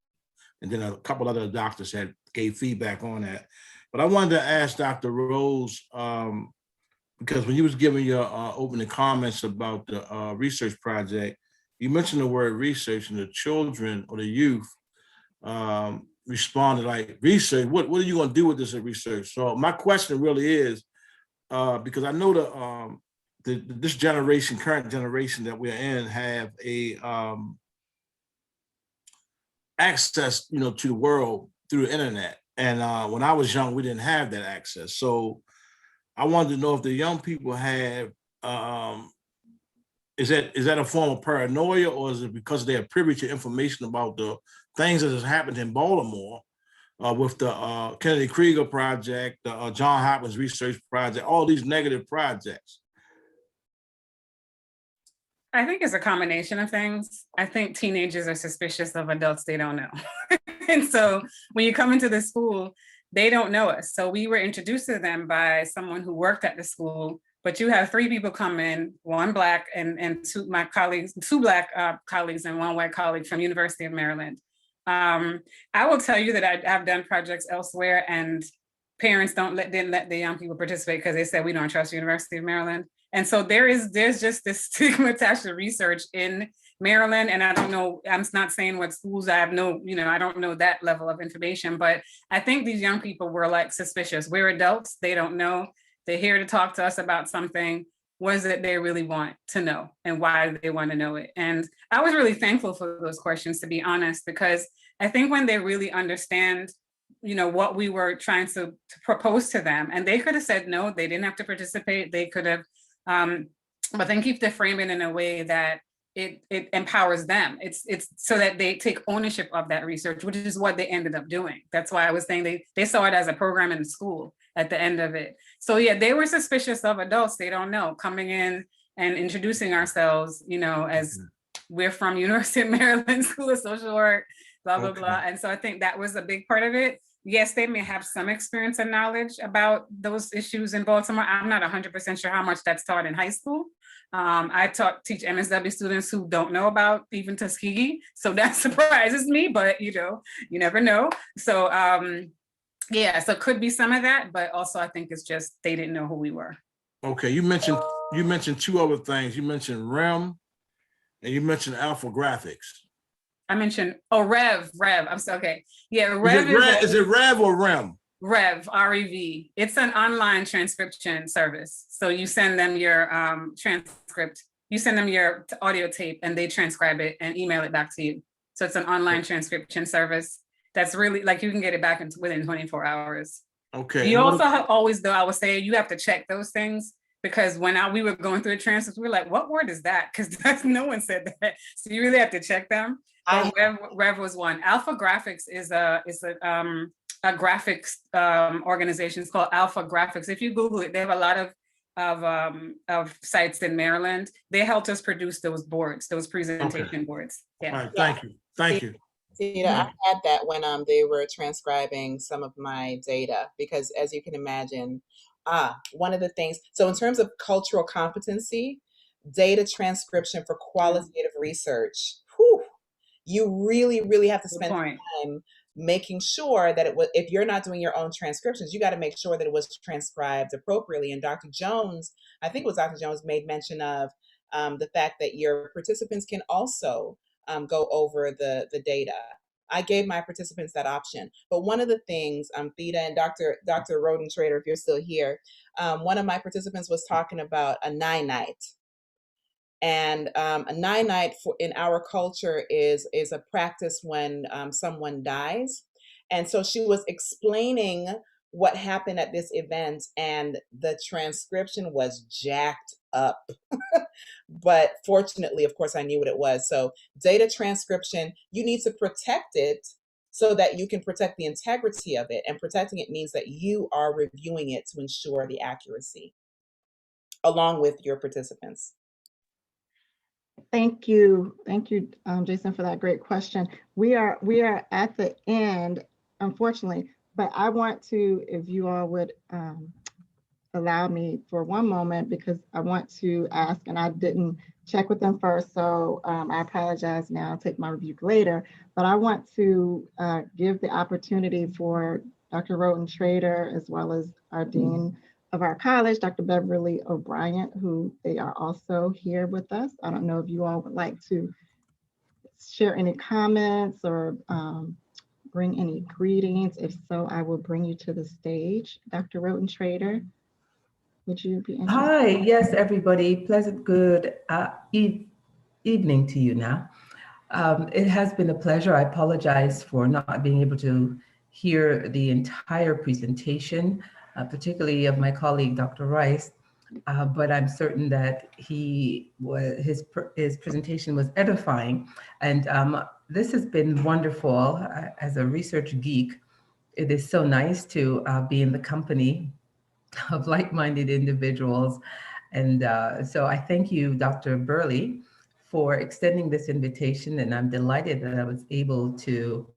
and then a couple other doctors had gave feedback on that. But I wanted to ask Dr. Rose, because when you was giving your opening comments about the research project, you mentioned the word research, and the children or the youth responded like, research, what are you going to do with this research? So my question really is, because I know this generation, current generation that we're in, have a access, to the world through the internet. And when I was young, we didn't have that access. So I wanted to know if the young people have, is that a form of paranoia, or is it because they are privy to information about the things that has happened in Baltimore with the Kennedy Krieger project, the John Hopkins Research Project, all these negative projects? I think it's a combination of things. I think teenagers are suspicious of adults they don't know. And so when you come into the school, they don't know us. So we were introduced to them by someone who worked at the school, but you have 3 people come in, 1 Black and 2 my colleagues, 2 Black colleagues and 1 white colleague from University of Maryland. I will tell you that I've done projects elsewhere, and parents didn't let the young people participate because they said we don't trust University of Maryland. And so there's just this stigma attached to research in Maryland. And I don't know, I'm not saying what schools, I have no, I don't know that level of information, but I think these young people were like suspicious. We're adults, they don't know. They're here to talk to us about something. What is it they really want to know and why they want to know it? And I was really thankful for those questions, to be honest, because I think when they really understand what we were trying to propose to them, and they could have said no, they didn't have to participate, they could have, but then keep the framing in a way that it empowers them. It's so that they take ownership of that research, which is what they ended up doing. That's why I was saying they saw it as a program in the school at the end of it. So yeah, they were suspicious of adults they don't know, coming in and introducing ourselves, as we're from University of Maryland School of Social Work, blah, blah, blah. And so I think that was a big part of it. Yes, they may have some experience and knowledge about those issues in Baltimore. I'm not 100% sure how much that's taught in high school. I teach MSW students who don't know about even Tuskegee. So that surprises me, but you never know. So yeah, so it could be some of that, but also I think it's just they didn't know who we were. Okay, you mentioned 2 other things. You mentioned REM and you mentioned alpha graphics. I mentioned, Rev. I'm so okay. Yeah, Rev is it Rev or REM? Rev, R-E-V. It's an online transcription service. So you send them your transcript, you send them your audio tape, and they transcribe it and email it back to you. So it's an online transcription service that's really like you can get it back within 24 hours. Okay. You also always, though, I would say you have to check those things, because when we were going through the transcripts, we were like, what word is that? Because no one said that. So you really have to check them. Rev was one. Alpha Graphics is a graphics organization. It's called Alpha Graphics. If you Google it, they have a lot of sites in Maryland. They helped us produce those boards, those presentation boards. Yeah. All right, thank you. I had that when they were transcribing some of my data, because as you can imagine, one of the things, so in terms of cultural competency, data transcription for qualitative research, you really, really have to spend time making sure that if you're not doing your own transcriptions, you got to make sure that it was transcribed appropriately. And Dr. Jones, I think it was Dr. Jones, made mention of the fact that your participants can also go over the data. I gave my participants that option. But one of the things, Theda and Dr. Rodentrader, if you're still here, one of my participants was talking about a 9-night. And a 9-night in our culture is a practice when someone dies. And so she was explaining what happened at this event, and the transcription was jacked up. But fortunately, of course, I knew what it was. So data transcription, you need to protect it so that you can protect the integrity of it. And protecting it means that you are reviewing it to ensure the accuracy along with your participants. Thank you. Thank you, Jason, for that great question. We are at the end, unfortunately, but I want to, if you all would allow me for one moment, because I want to ask, and I didn't check with them first, so I apologize now, I'll take my rebuke later, but I want to give the opportunity for Dr. Roten Trader, as well as our Dean of our college, Dr. Beverly O'Brien, who they are also here with us. I don't know if you all would like to share any comments or bring any greetings. If so, I will bring you to the stage. Dr. Roten Trader, would you be interested? Hi, yes, everybody. Pleasant good evening to you now. It has been a pleasure. I apologize for not being able to hear the entire presentation, particularly of my colleague, Dr. Rice, but I'm certain that his presentation was edifying. And this has been wonderful. As a research geek, it is so nice to be in the company of like-minded individuals. And so I thank you, Dr. Burley, for extending this invitation. And I'm delighted that I was able to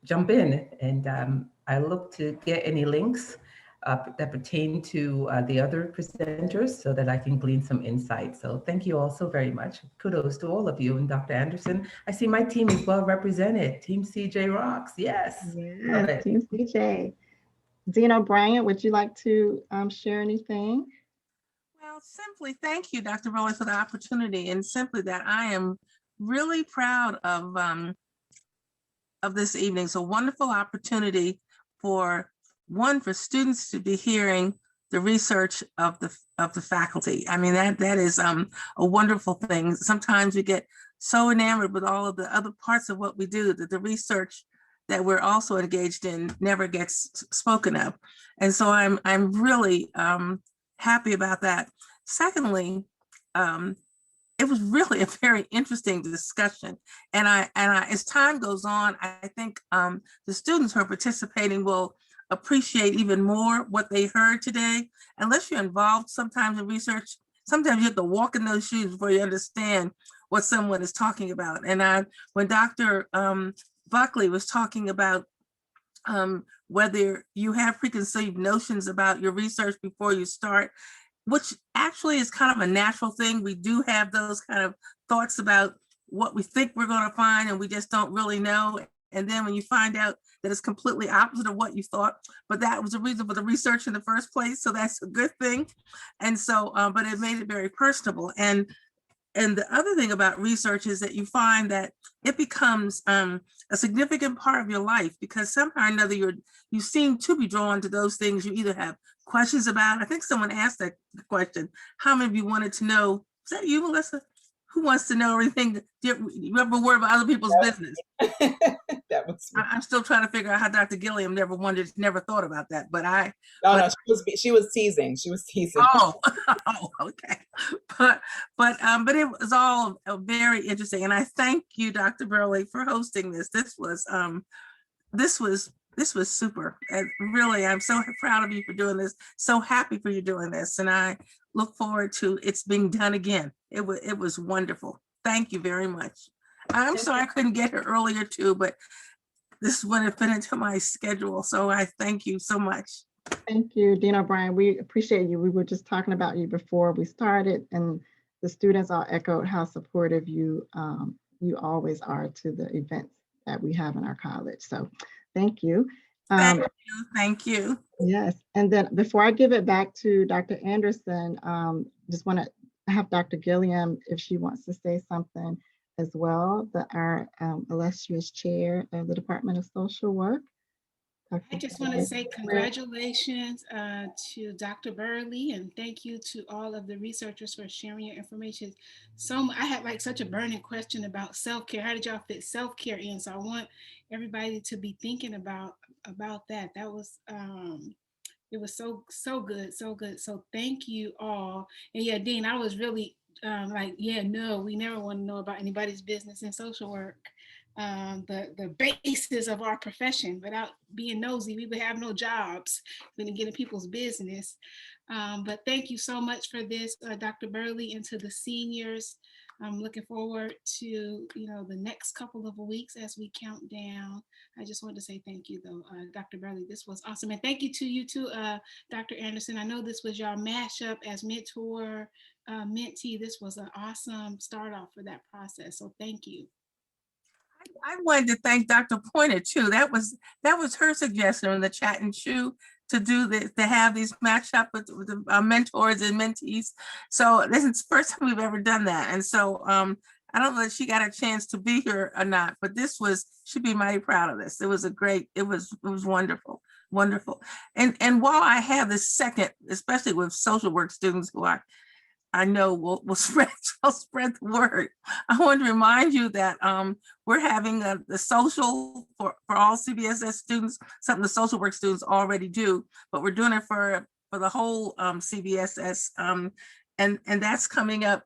jump in. And I look to get any links that pertain to the other presenters so that I can glean some insight. So thank you all so very much. Kudos to all of you. And Dr. Anderson, I see my team is well represented. Team CJ rocks. Yes. Yes, Team CJ. Dean O'Brien, would you like to share anything? Well, simply thank you, Dr. Rowley, for the opportunity, and simply that I am really proud of this evening. It's a wonderful opportunity for students to be hearing the research of the faculty. I mean, that is a wonderful thing. Sometimes we get so enamored with all of the other parts of what we do that the research that we're also engaged in never gets spoken of. And so I'm really happy about that. Secondly, it was really a very interesting discussion. And I as time goes on, I think the students who are participating will appreciate even more what they heard today. Unless you're involved sometimes in research, sometimes you have to walk in those shoes before you understand what someone is talking about. And when Dr. Buckley was talking about whether you have preconceived notions about your research before you start, which actually is kind of a natural thing. We do have those kind of thoughts about what we think we're going to find, and we just don't really know. And then when you find out that it's completely opposite of what you thought, but that was the reason for the research in the first place. So that's a good thing. And so, but it made it very personable. And the other thing about research is that you find that it becomes a significant part of your life, because somehow or another you seem to be drawn to those things you either have questions about. I think someone asked that question. How many of you wanted to know? Is that you, Melissa? Who wants to know everything? You ever worry about other people's business? That was me. I'm still trying to figure out how Dr. Gilliam never thought about that. But no, she was teasing. She was teasing. Oh, okay. But it was all very interesting, and I thank you, Dr. Burley, for hosting this. This was super. And really, I'm so proud of you for doing this. So happy for you doing this, and I look forward to it's being done again. It was wonderful. Thank you very much. I'm sorry I couldn't get here earlier too, but this wouldn't fit into my schedule. So I thank you so much. Thank you, Dean O'Brien. We appreciate you. We were just talking about you before we started, and the students all echoed how supportive you always are to the events that we have in our college. So thank you. Thank you. Yes, and then before I give it back to Dr. Anderson, just want to have Dr. Gilliam, if she wants to say something as well, our illustrious chair of the Department of Social Work. I just want to say congratulations to Dr. Burley, and thank you to all of the researchers for sharing your information. I had like such a burning question about self-care. How did y'all fit self-care in? So I want everybody to be thinking about about that. That was it was so good, so good. So thank you all. And yeah, Dean, I was really like, yeah, no, we never want to know about anybody's business in social work. The basis of our profession. Without being nosy, we would have no jobs. We didn't get in people's business. But thank you so much for this, Dr. Burley, and to the seniors. I'm looking forward to the next couple of weeks as we count down. I just wanted to say thank you, though, Dr. Burley. This was awesome, and thank you to you too, Dr. Anderson. I know this was your mashup as mentor, mentee. This was an awesome start off for that process. So thank you. I wanted to thank Dr. Pointer too. That was her suggestion in the chat and chew to do this, to have these match up with the mentors and mentees. So this is the first time we've ever done that. And so I don't know if she got a chance to be here or not, but she'd be mighty proud of this. It was it was wonderful, wonderful. And while I have this second, especially with social work students who I know will spread the word, I want to remind you that we're having the social for all CBSS students, something the social work students already do, but we're doing it for the whole CBSS, and that's coming up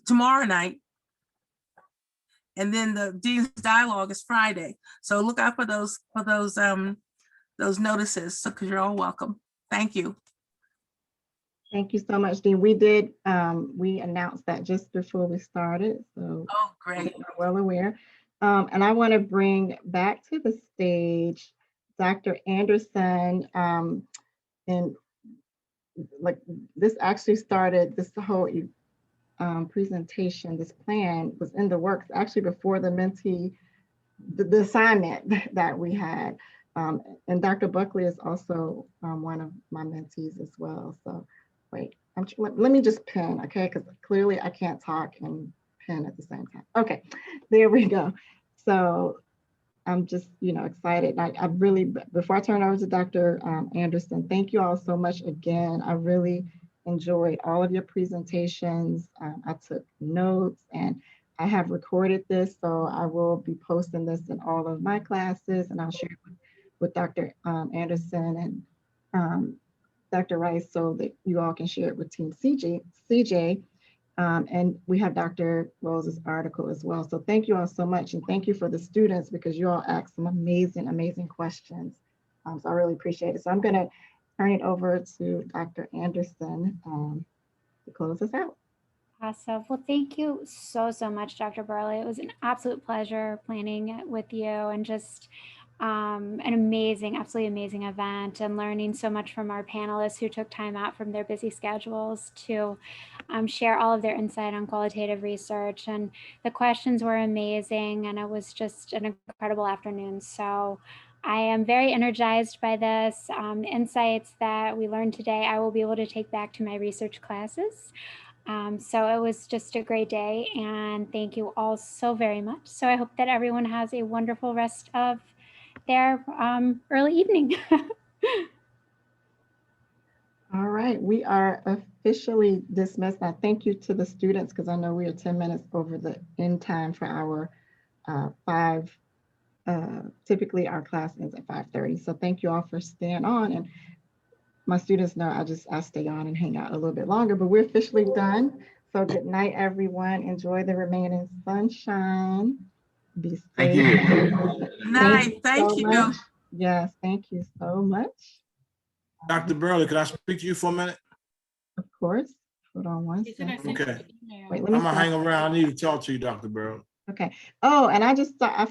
tomorrow night. And then the Dean's Dialogue is Friday. So look out for those notices, so because you're all welcome. Thank you. Thank you so much, Dean. We did, we announced that just before we started, so. Oh, great. We're well aware. And I want to bring back to the stage Dr. Anderson. And like this actually started, this whole presentation, this plan was in the works actually before the mentee, the assignment that we had. And Dr. Buckley is also one of my mentees as well. So wait, let me just pin, okay? Because clearly I can't talk and pin at the same time. Okay, there we go. So I'm just, excited. I really, before I turn over to Dr. Anderson, thank you all so much again. I really enjoyed all of your presentations. I took notes and I have recorded this, so I will be posting this in all of my classes, and I'll share it with Dr. Anderson and Dr. Rice so that you all can share it with Team CJ. And we have Dr. Rose's article as well. So thank you all so much. And thank you for the students, because you all asked some amazing, amazing questions. So I really appreciate it. So I'm gonna turn it over to Dr. Anderson to close us out. Awesome. Well, thank you so much, Dr. Burley. It was an absolute pleasure planning with you, and just an amazing, absolutely amazing event, and learning so much from our panelists who took time out from their busy schedules to share all of their insight on qualitative research. And the questions were amazing, and it was just an incredible afternoon. So I am very energized by this. Insights that we learned today, I will be able to take back to my research classes. So it was just a great day, and thank you all so very much. So I hope that everyone has a wonderful rest of their early evening. All right, we are officially dismissed. Now, thank you to the students, because I know we are 10 minutes over the end time for our typically our class ends at 5:30. So thank you all for staying on. And my students know I stay on and hang out a little bit longer, but we're officially done. So good night, everyone. Enjoy the remaining sunshine. Be safe. Thank you. Night. Thank you. Yes, thank you so much. Dr. Burley, could I speak to you for a minute? Of course. Hold on one second. Okay. Wait, I'm gonna hang around. I need to talk to you, Dr. Burley. Okay. Oh, and I forgot.